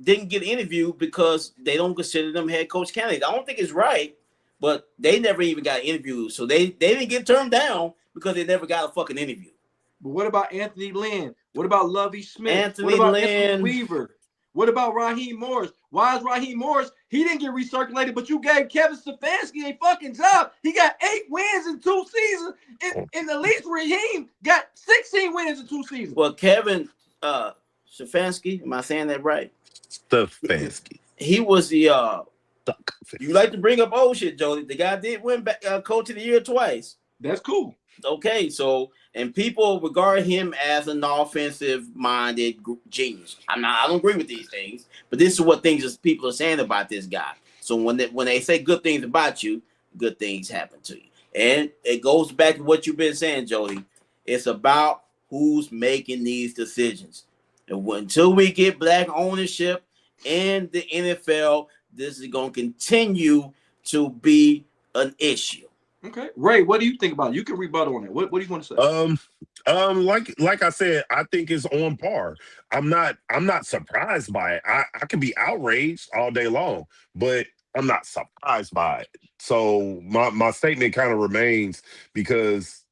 didn't get interviewed because they don't consider them head coach candidates. I don't think it's right, but they never even got interviewed. So, they didn't get turned down because they never got a fucking interview. But what about Anthony Lynn? What about Lovie Smith? What about Anthony Weaver? What about Raheem Morris? Why is Raheem Morris? He didn't get recirculated, but you gave Kevin Stefanski a fucking job. He got 8 wins in 2 seasons. And at least Raheem got 16 wins in 2 seasons. Well, Kevin Stefanski, am I saying that right? Stefanski. He was the you like to bring up old shit, Jody. The guy did win Coach of the Year twice. That's cool. Okay, so and people regard him as an offensive-minded genius. I don't agree with these things, but this is what things people are saying about this guy. So when they say good things about you, good things happen to you, and it goes back to what you've been saying, Jody. It's about who's making these decisions, and until we get black ownership in the NFL, this is going to continue to be an issue. Okay, Ray, what do you think about it? You can rebuttal on it. What do you want to say? Like I said, I think it's on par. I'm not surprised by it. I can be outraged all day long, but I'm not surprised by it. So my statement kind of remains because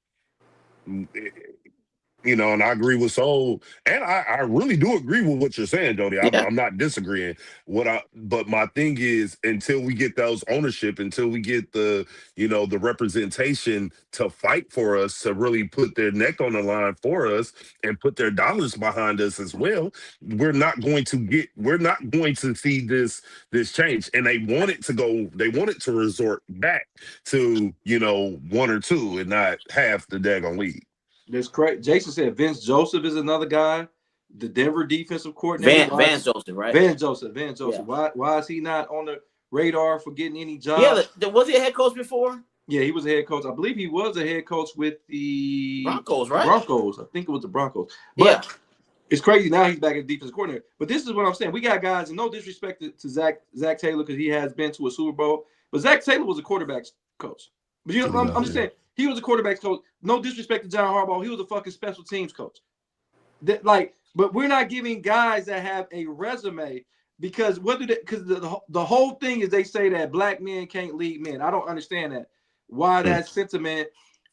and I agree with Soul, and I really do agree with what you're saying, Jody. I'm not disagreeing. But my thing is, until we get those ownership, until we get the representation to fight for us, to really put their neck on the line for us and put their dollars behind us as well, we're not going to see this change. And they want it to resort back to 1 or 2 and not half the daggone league. That's correct. Jason said Vince Joseph is another guy, the Denver defensive coordinator. Vance Joseph, right? Vance Joseph. Yeah. Why is he not on the radar for getting any job? Yeah, was he a head coach before? Yeah, he was a head coach. I believe he was a head coach with the Broncos, right? Broncos. I think it was the Broncos. But it's crazy now he's back as defensive coordinator. But this is what I'm saying. We got guys, and no disrespect to Zach Taylor because he has been to a Super Bowl, but Zach Taylor was a quarterback's coach. But I'm just saying. He was a quarterback's coach. No disrespect to John Harbaugh. He was a fucking special teams coach. But we're not giving guys that have a resume because the whole thing is they say that black men can't lead men. I don't understand that. Why that sentiment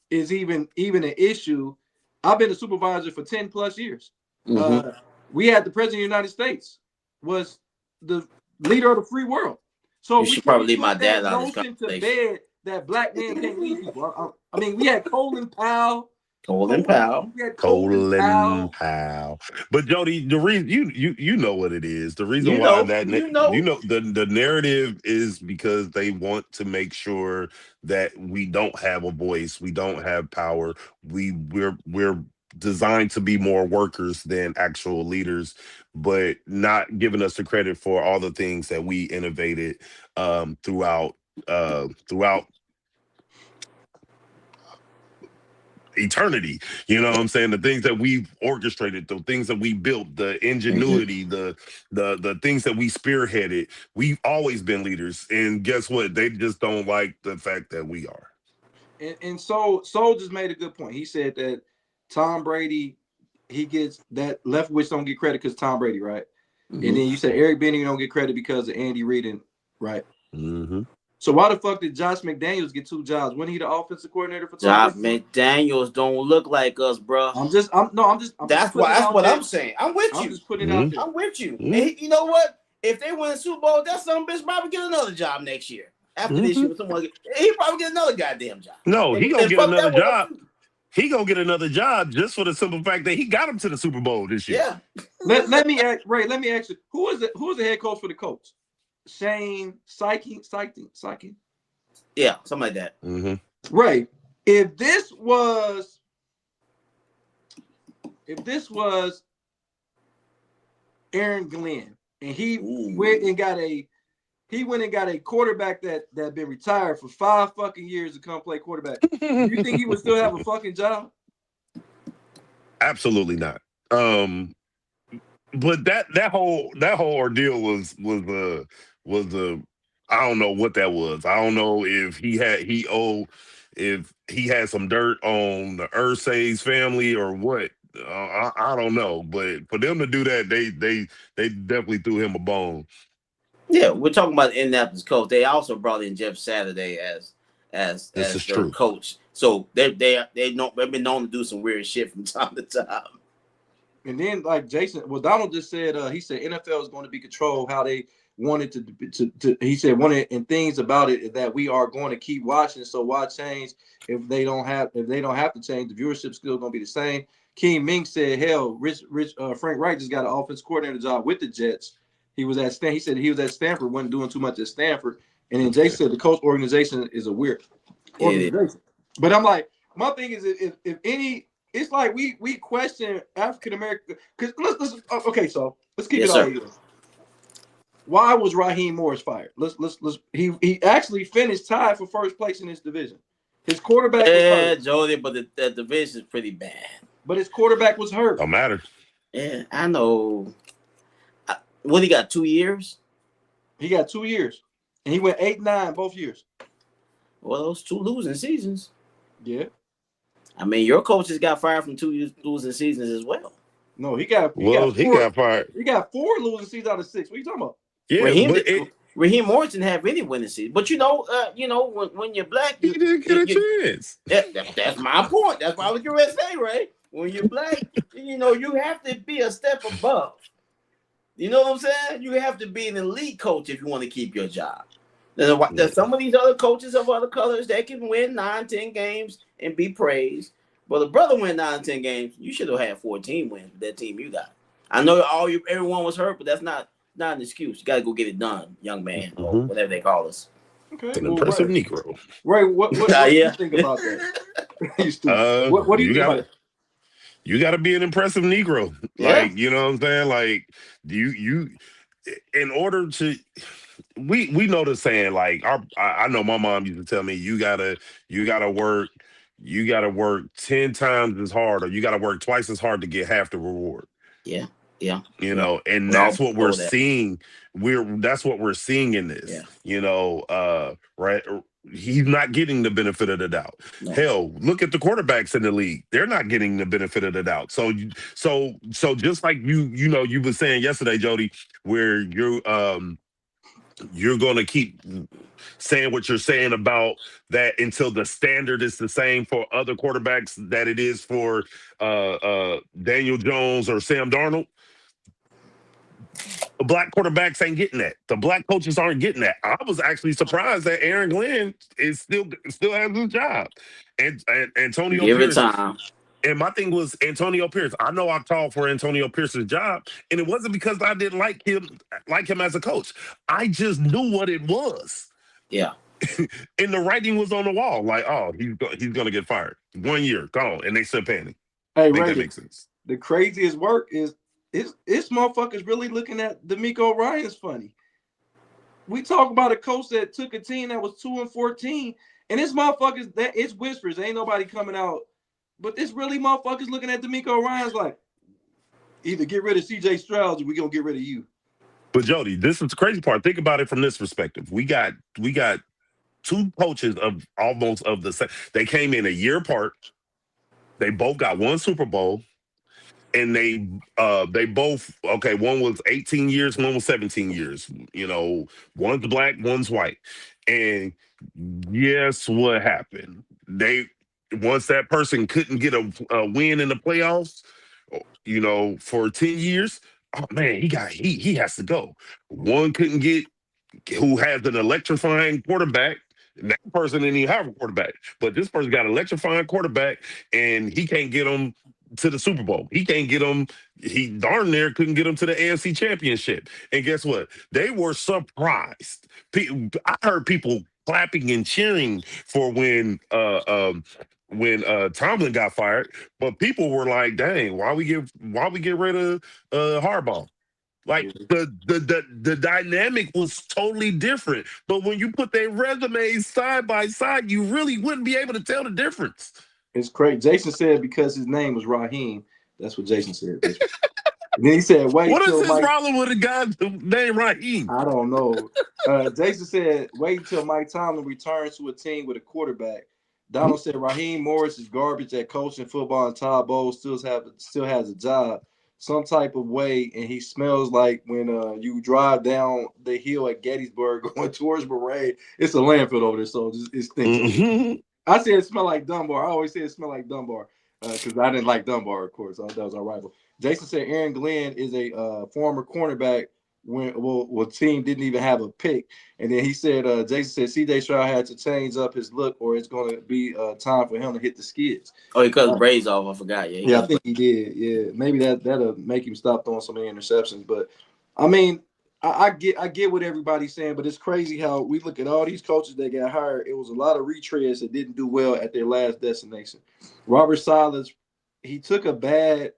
is even an issue. I've been a supervisor for 10 plus years. Mm-hmm. We had the president of the United States was the leader of the free world. So you should probably leave my dad on this conversation to bed that black men can't lead people. I mean, we had Collin Powell. Colin Powell. But Jody, the reason you know what it is. The reason why the narrative is because they want to make sure that we don't have a voice, we don't have power. We're designed to be more workers than actual leaders, but not giving us the credit for all the things that we innovated throughout eternity. You know what I'm saying? The things that we've orchestrated, the things that we built, the ingenuity, the things that we spearheaded. We've always been leaders, and guess what? They just don't like the fact that we are. And Soul just made a good point. He said that Tom Brady, he gets that Leftwich don't get credit because Tom Brady, right? And then you said Eric Benning don't get credit because of Andy Reid, right? So why the fuck did Josh McDaniels get 2 jobs? Wasn't he the offensive coordinator for Tom Brady? Josh McDaniels don't look like us, bro. That's what I'm saying. I'm with you. I'm just putting it out there. I'm with you. And you know what? If they win the Super Bowl, that son of a bitch probably get another job next year. After this year, he probably get another goddamn job. No, he gonna get another job. He gonna get another job just for the simple fact that he got him to the Super Bowl this year. Yeah. let me ask Ray. Let me ask you, who is the head coach for the Colts? Shane Steichen? Yeah, something like that. Ray, if this was Aaron Glenn and he went and got a quarterback that been retired for 5 fucking years to come play quarterback, do you think he would still have a fucking job? Absolutely not. But that whole ordeal was I don't know what that was. I don't know if he had some dirt on the Irsay's family or what. I don't know. But for them to do that, they definitely threw him a bone. Yeah, we're talking about the Indianapolis coach. They also brought in Jeff Saturday as their coach. So they've been known to do some weird shit from time to time. And then, like Donald just said, he said NFL is going to be controlled how they wanted to. He said one of the things about it is that we are going to keep watching. So why change if they don't have to change? The viewership still going to be the same. King Ming said, hell, Frank Wright just got an offense coordinator job with the Jets. He said he was at Stanford, wasn't doing too much at Stanford. And then Jay said the coach organization is a weird organization. But I'm like, my thing is if any, it's like we question African American because let's keep it all here. Why was Raheem Morris fired? He actually finished tied for first place in his division. His quarterback was hurt. Jody, but the division is pretty bad. But his quarterback was hurt. Don't matter. Yeah, I know. What, he got 2 years? He got 2 years. And he went 8-9 both years. Well, those 2 losing seasons. Yeah. I mean, your coach just got fired from 2 losing seasons as well. No, he got fired. He got 4 losing seasons out of 6. What are you talking about? Yeah, Raheem Morris didn't have any winning season. But when you're black, he didn't get a chance. That's my point. That's what I was going to say, right? When you're black, you have to be a step above. You know what I'm saying? You have to be an elite coach if you want to keep your job. There's some of these other coaches of other colors that can win 9-10 games and be praised. But the brother win 9-10 games. You should have had 14 wins with that team you got. I know everyone was hurt, but that's not an excuse. You got to go get it done, young man, or whatever they call us. Okay, an impressive Negro. Ray, what do you think about that? What do you think about it? You got to be an impressive Negro. Like, you know what I'm saying? Like, you in order to, we know the saying, like, I know my mom used to tell me, you gotta work 10 times as hard, or you got to work twice as hard to get half the reward. Yeah. And that's what we're seeing. That's what we're seeing in this. Yeah. Right. He's not getting the benefit of the doubt. No. Hell, look at the quarterbacks in the league. They're not getting the benefit of the doubt. So just like you were saying yesterday, Jody, where you're going to keep saying what you're saying about that until the standard is the same for other quarterbacks that it is for Daniel Jones or Sam Darnold. The black quarterbacks ain't getting that. The black coaches aren't getting that. I was actually surprised that Aaron Glenn is still has his job. And Antonio Pierce. Time. And my thing was Antonio Pierce. I know I called for Antonio Pierce's job, and it wasn't because I didn't like him as a coach. I just knew what it was. Yeah. And the writing was on the wall. Like, oh, he's gonna get fired. 1 year, gone, and they still paying him. Hey, I think Ray, that makes sense. the craziest work is motherfuckers really looking at D'Amico Ryan's funny. We talk about a coach that took a team that was 2-14, and this motherfuckers that it's whispers. Ain't nobody coming out, but it's really motherfuckers looking at D'Amico Ryan's like either get rid of CJ Stroud or we gonna get rid of you. But Jody, this is the crazy part. Think about it from this perspective. We got two coaches of almost of the same. They came in a year apart. They both got one Super Bowl, and they both okay. One was 18 years, one was 17 years. You know, one's black, one's white. And guess what happened? They once that person couldn't get a win in the playoffs, you know, for 10 years. Oh man, he has to go. One couldn't get who has an electrifying quarterback. That person didn't even have a quarterback, but this person got an electrifying quarterback, and he can't get them to the Super Bowl. He can't get them. He darn near couldn't get them to the AFC Championship. And guess what? They were surprised. I heard people clapping and cheering for when Tomlin got fired, but people were like, "Dang, why we get rid of Harbaugh?" Like the dynamic was totally different. But when you put their resumes side by side, you really wouldn't be able to tell the difference. It's crazy. Jason said because his name was Raheem. That's what Jason said. And then he said, "Wait What till is his Mike." problem with a guy named Raheem? I don't know. Jason said, "Wait until Mike Tomlin returns to a team with a quarterback." Donald said, "Raheem Morris is garbage at coaching football, and Todd Bowles still has a job some type of way, and he smells like when you drive down the hill at Gettysburg going towards Parade. It's a landfill over there, so it stinks." Mm-hmm. I said it smelled like Dunbar. I always say it smelled like Dunbar because I didn't like Dunbar, of course. That was our rival. Jason said Aaron Glenn is a former cornerback when team didn't even have a pick. And then he said, Jason said CJ Stroud had to change up his look or it's going to be time for him to hit the skids. Oh, he cut his braids off. I forgot. Yeah, I think he did. Yeah, maybe that'll make him stop throwing so many interceptions. But I mean, I get what everybody's saying, but it's crazy how we look at all these coaches that got hired. It was a lot of retreads that didn't do well at their last destination. Robert Saleh, he took a bad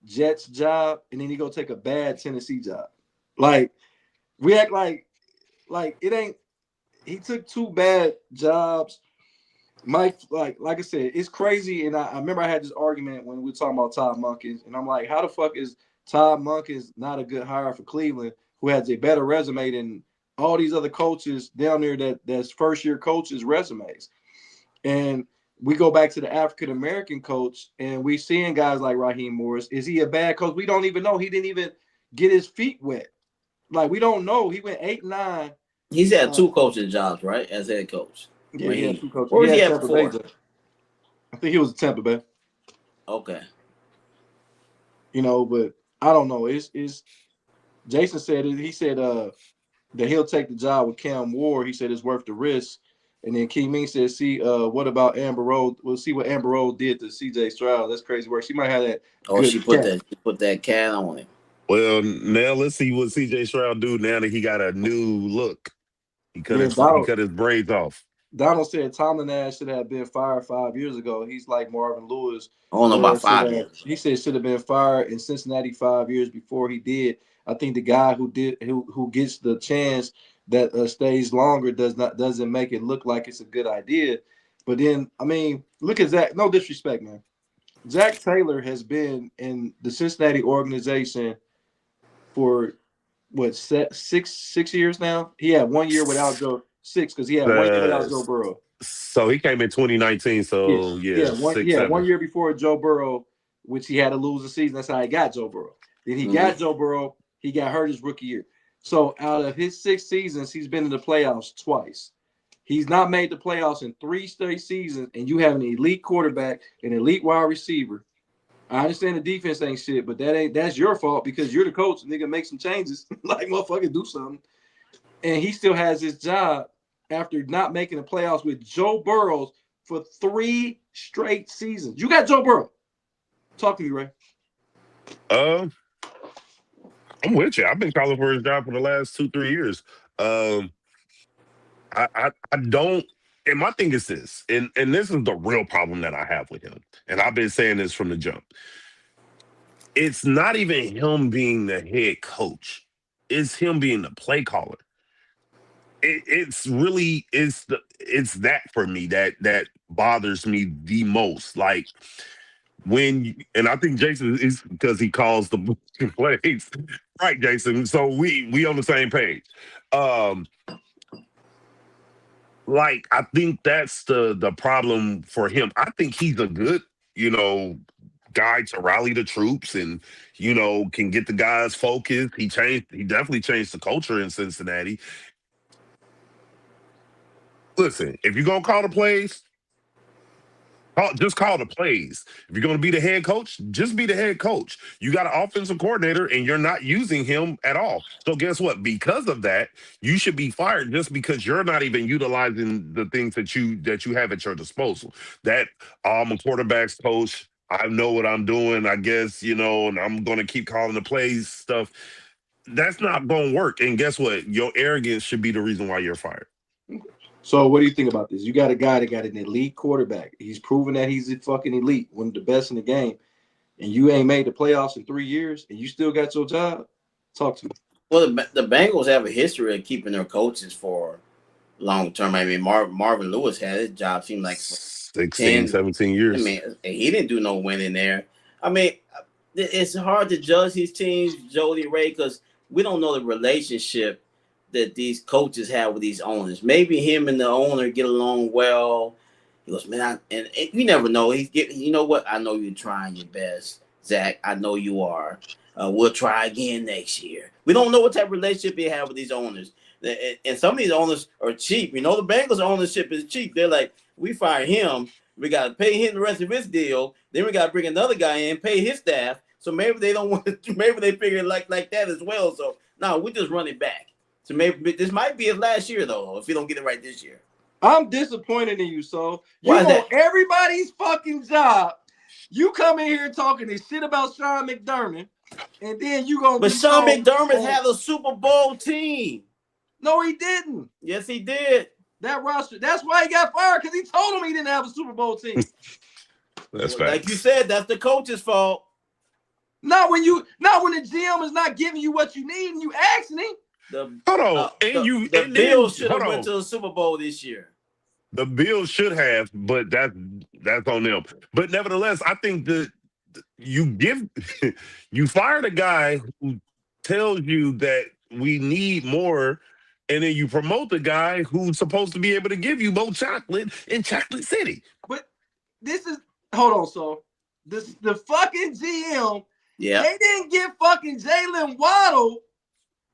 Jets job and then he go take a bad Tennessee job. Like we act like it ain't. He took two bad jobs. Mike, like I said, it's crazy. And I remember I had this argument when we were talking about Todd Monken, and I'm like, how the fuck is Todd Monken not a good hire for Cleveland, who has a better resume than all these other coaches down there that's first year coaches' resumes? And we go back to the African American coach, and we seeing guys like Raheem Morris. Is he a bad coach? We don't even know. He didn't even get his feet wet. Like we don't know. He went 8-9. He's had two coaching jobs, right, as head coach. Yeah, he had two coaches. Where was he at Tampa before? Bay. I think he was at Tampa Bay. Okay. You know, but I don't know. It's Jason said it. He said that he'll take the job with Cam Ward. He said it's worth the risk. And then Key Ming said, "See, what about Amber Rose? We'll see what Amber Rose did to CJ Stroud. That's crazy work. She might have that." Oh, she put that cat on him. Well, now let's see what CJ Stroud do now that he got a new look. He cut his braids off. Donald said Tomlin Ash should have been fired 5 years ago. He's like Marvin Lewis. I don't know about 5 years. He said should have been fired in Cincinnati 5 years before he did. I think the guy who gets the chance that stays longer doesn't make it look like it's a good idea. But then, I mean, look at Zach. No disrespect, man. Zach Taylor has been in the Cincinnati organization for what 6 years now. He had 1 year without Joe. 6 because he had 1 year without Joe Burrow. So he came in 2019. So yeah, 1 year before Joe Burrow, which he had to lose the season. That's how he got Joe Burrow. Then he got Joe Burrow. He got hurt his rookie year. So out of his 6 seasons, he's been in the playoffs twice. He's not made the playoffs in 3 straight seasons, and you have an elite quarterback, an elite wide receiver. I understand the defense ain't shit, but that's your fault because you're the coach. Nigga, make some changes. Like, motherfucker, do something. And he still has his job after not making the playoffs with Joe Burrow for 3 straight seasons. You got Joe Burrow. Talk to me, Ray. I'm with you. I've been calling for his job for the last 2-3 years. I don't. And my thing is this, and this is the real problem that I have with him. And I've been saying this from the jump. It's not even him being the head coach. It's him being the play caller. It's really it's that for me that bothers me the most. Like and I think Jason is because he calls the plays. Right, Jason. So we on the same page. Like I think that's the problem for him. I think he's a good, guy to rally the troops and, can get the guys focused. He definitely changed the culture in Cincinnati. Listen, if you're gonna call the plays, just call the plays. If you're going to be the head coach, just be the head coach. You got an offensive coordinator and you're not using him at all. So guess what? Because of that, you should be fired just because you're not even utilizing the things that you have at your disposal. That I'm a quarterback's coach. I know what I'm doing, I guess, and I'm going to keep calling the plays stuff. That's not going to work. And guess what? Your arrogance should be the reason why you're fired. So what do you think about this? You got a guy that got an elite quarterback. He's proven that he's a fucking elite, one of the best in the game. And you ain't made the playoffs in 3 years, and you still got your job? Talk to me. Well, the Bengals have a history of keeping their coaches for long term. I mean, Marvin Lewis had his job seemed like 16, 17 years. I mean, he didn't do no winning there. I mean, it's hard to judge these teams, Jody Ray, because we don't know the relationship that these coaches have with these owners. Maybe him and the owner get along well. He goes, man, and you never know. You know what? I know you're trying your best, Zach. I know you are. We'll try again next year. We don't know what type of relationship they have with these owners. And some of these owners are cheap. The Bengals ownership is cheap. They're like, we fire him. We got to pay him the rest of his deal. Then we got to bring another guy in, pay his staff. So maybe they don't want to, maybe they figure it like that as well. So, no, we just run it back. So maybe this might be his last year, though, if you don't get it right this year. I'm disappointed in you, so you want everybody's fucking job. You come in here talking this shit about Sean McDermott, and then you gonna. But Sean McDermott had a Super Bowl team. No, he didn't. Yes, he did. That roster. That's why he got fired, because he told him he didn't have a Super Bowl team. That's well, like you said, that's the coach's fault. Not when the GM is not giving you what you need and you asking him. The Bills should have went to the Super Bowl this year. The Bills should have, but that's on them. But nevertheless, I think that you fired a guy who tells you that we need more, and then you promote the guy who's supposed to be able to give you more chocolate in Chocolate City. But this is hold on, so the fucking GM, they didn't get fucking Jalen Waddle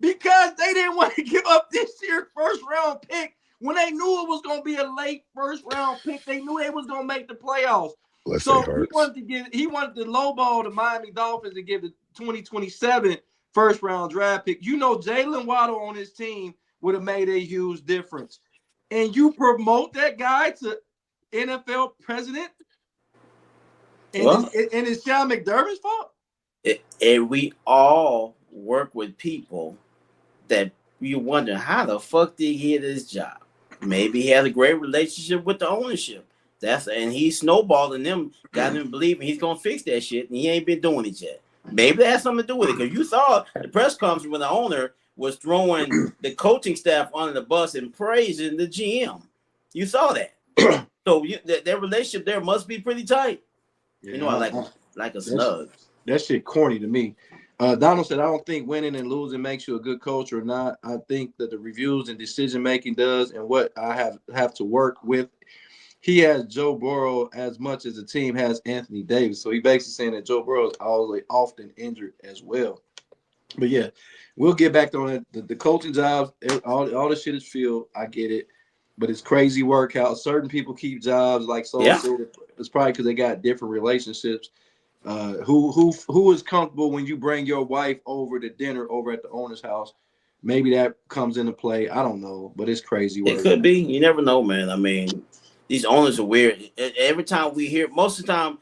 because they didn't want to give up this year's first round pick when they knew it was going to be a late first round pick. They knew they was going to make the playoffs. So he wanted to lowball the Miami Dolphins to give the 2027 first round draft pick. Jalen Waddle on his team would have made a huge difference. And you promote that guy to NFL president? And it's Sean McDermott's fault? And we all work with people that you wonder how the fuck did he get his job. Maybe he has a great relationship with the ownership. And he's snowballing them, got them believing he's gonna fix that shit, and he ain't been doing it yet. Maybe that has something to do with it, because you saw the press conference when the owner was throwing the coaching staff under the bus and praising the GM. You saw that. So that relationship there must be pretty tight. Yeah, I like a snug. That shit corny to me. Donald said, I don't think winning and losing makes you a good coach or not. I think that the reviews and decision-making does, and what I have to work with. He has Joe Burrow as much as the team has Anthony Davis. So he basically saying that Joe Burrow is always often injured as well. But yeah, we'll get back on it. The coaching jobs, all the shit is field. I get it. But it's crazy work how certain people keep jobs. Like it's probably because they got different relationships. Who is comfortable when you bring your wife over to dinner over at the owner's house? Maybe that comes into play. I don't know, but it's crazy work. It could be. You never know, man. I mean, these owners are weird. Every time we hear, most of the time,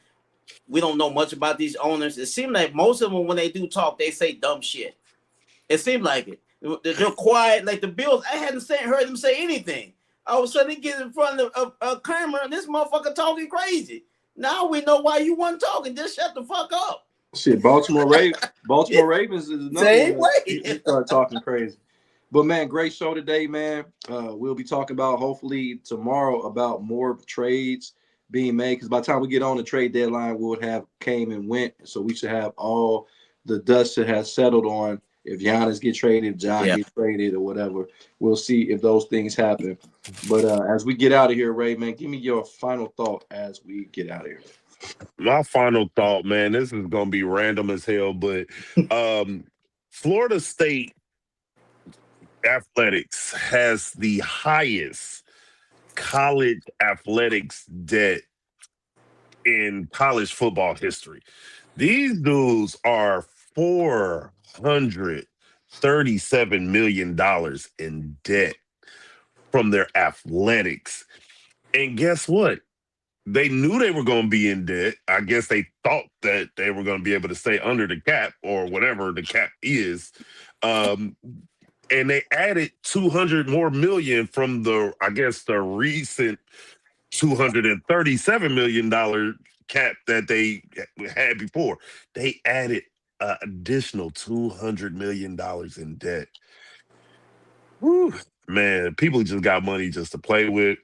we don't know much about these owners. It seems like most of them, when they do talk, they say dumb shit. It seems like it. They're quiet. Like the Bills, I hadn't heard them say anything. All of a sudden, he gets in front of a camera, and this motherfucker talking crazy. Now we know why you wasn't talking. Just shut the fuck up. Shit, Baltimore Ravens is another Same one. way. He started talking crazy. But man, great show today, man. We'll be talking about hopefully tomorrow about more trades being made, because by the time we get on the trade deadline, we'll have came and went. So we should have all the dust that has settled on if Giannis get traded, Ja get traded, or whatever. We'll see if those things happen. But as we get out of here, Ray, man, give me your final thought as we get out of here. My final thought, man, this is gonna be random as hell, but Florida State athletics has the highest college athletics debt in college football history. These dudes are $437 million in debt from their athletics. And guess what? They knew they were going to be in debt. I guess they thought that they were going to be able to stay under the cap or whatever the cap is. And they added 200 more million from the recent $237 million cap that they had before. They added an additional $200 million in debt. Whew, man, people just got money just to play with,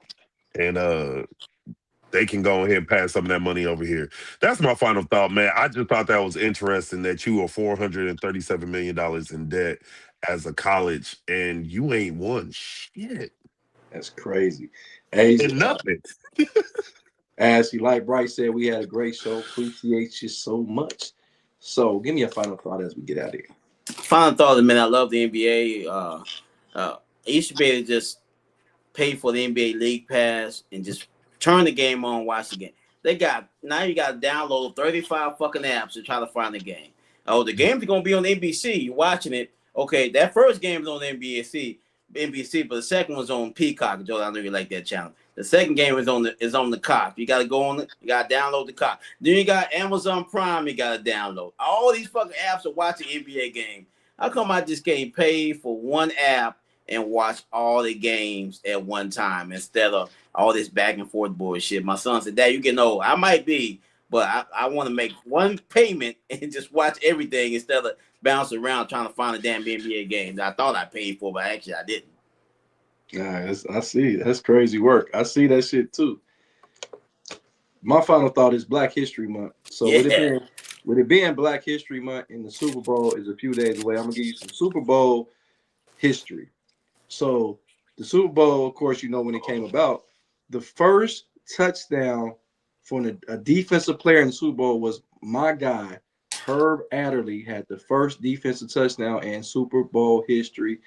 and they can go ahead and pass some of that money over here. That's my final thought, man. I just thought that was interesting that you are $437 million in debt as a college, and you ain't won shit. That's crazy. Hey, and nothing. As like Bryce said, we had a great show. Appreciate you so much. So give me a final thought as we get out of here. Final thought, man, I love the NBA. You should be able to just pay for the NBA League Pass and just turn the game on, watch the game. Now you got to download 35 fucking apps to try to find the game. Oh, the game's going to be on NBC. You're watching it. Okay, that first game is on NBC, but the second one's on Peacock. Joe, I know you like that channel. The second game is on the Cock. You got to go on it. You got to download the Cock. Then you got Amazon Prime. You got to download. All these fucking apps are watching NBA game. How come I just can't pay for one app and watch all the games at one time instead of all this back and forth bullshit? My son said, Dad, you getting old. I might be, but I want to make one payment and just watch everything instead of bouncing around trying to find a damn NBA game that I thought I paid for, but actually I didn't. Yeah, I see. That's crazy work. I see that shit too. My final thought is Black History Month. So with it being Black History Month and the Super Bowl is a few days away, I'm going to give you some Super Bowl history. So the Super Bowl, of course, you know when it came about. The first touchdown for a defensive player in the Super Bowl was my guy, Herb Adderley, had the first defensive touchdown in Super Bowl history.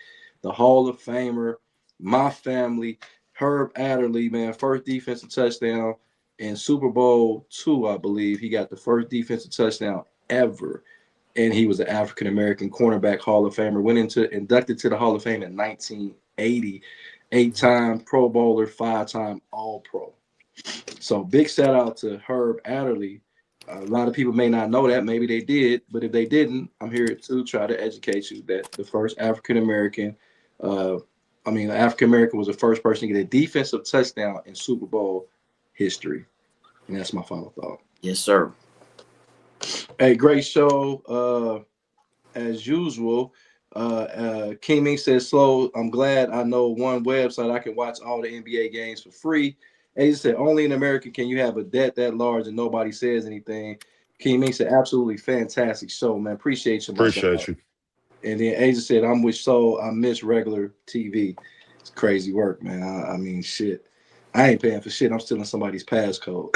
The Hall of Famer, my family, Herb Adderley, man, first defensive touchdown in Super Bowl II, I believe. He got the first defensive touchdown ever. And he was an African-American cornerback Hall of Famer, inducted to the Hall of Fame in 1980, 8-time Pro Bowler, 5-time All-Pro. So big shout out to Herb Adderley. A lot of people may not know that. Maybe they did. But if they didn't, I'm here to try to educate you that the first African-American was the first person to get a defensive touchdown in Super Bowl history. And that's my final thought. Yes, sir. Hey, great show. As usual, King says, slow. I'm glad I know one website I can watch all the NBA games for free. Asia said, only in America can you have a debt that large and nobody says anything. King said, absolutely fantastic show, man. Appreciate you. Appreciate you. And then Asia said, I'm with Soul. I miss regular TV. It's crazy work, man. I mean, shit. I ain't paying for shit. I'm stealing somebody's passcode.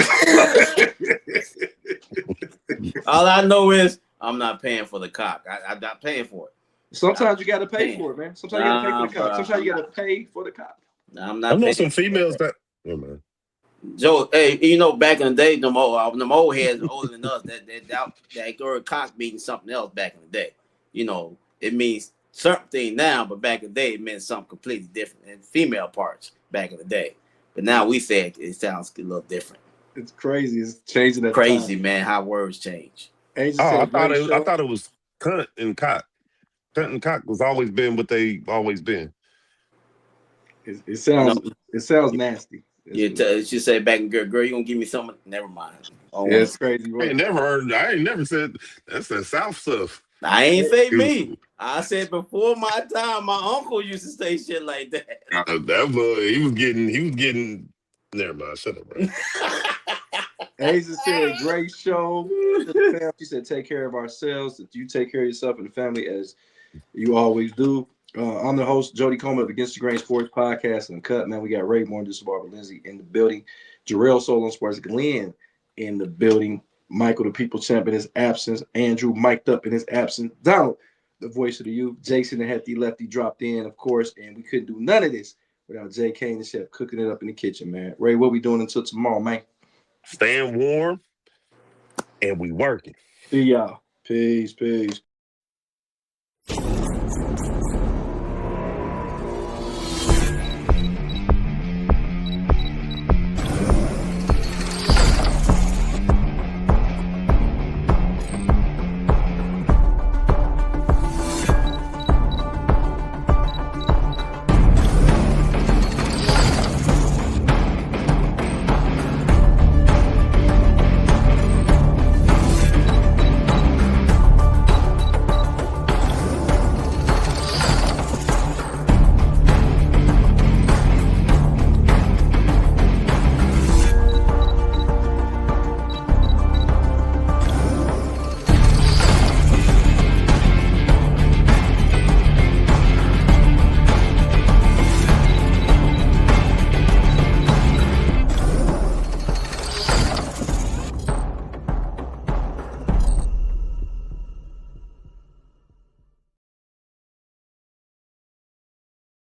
All I know is I'm not paying for the cock. I'm not paying for it. Sometimes you got to pay for it, man. Sometimes you got to pay for the cock. Sometimes you got to pay for the cock. I'm not. I know some females that. Oh, man. Joe, hey, you know, back in the day, them old heads older than us that were cock meaning something else back in the day. You know, it means something now, but back in the day, it meant something completely different. And female parts back in the day, but now we say it sounds a little different. It's crazy. It's changing. That crazy, time. man. How words change. I thought it was cunt and cock. Cunt and cock was always been what they always been. It sounds It sounds nasty. She said back and girl, you gonna give me something? Never mind. Yeah, it's crazy. I ain't never said that's the South stuff. I ain't say me. I said before my time, my uncle used to say shit like that. That boy, he was getting. Never mind. Shut up, bro. Hazel said, "Great show." She said, "Take care of ourselves. That you take care of yourself and the family as you always do." I'm the host, Jody Coleman of Against the Grain Sports Podcast and Cut. Man, we got Ray Moore and just Barbara Lindsay in the building. Jarrell Solon Sports Glenn in the building. Michael, the people champ in his absence. Andrew, mic'd up in his absence. Donald, the voice of the youth. Jason, the hefty lefty, dropped in, of course. And we couldn't do none of this without Jay Kane, the chef, cooking it up in the kitchen, man. Ray, what we doing until tomorrow, man? Staying warm, and we working. See y'all. Peace.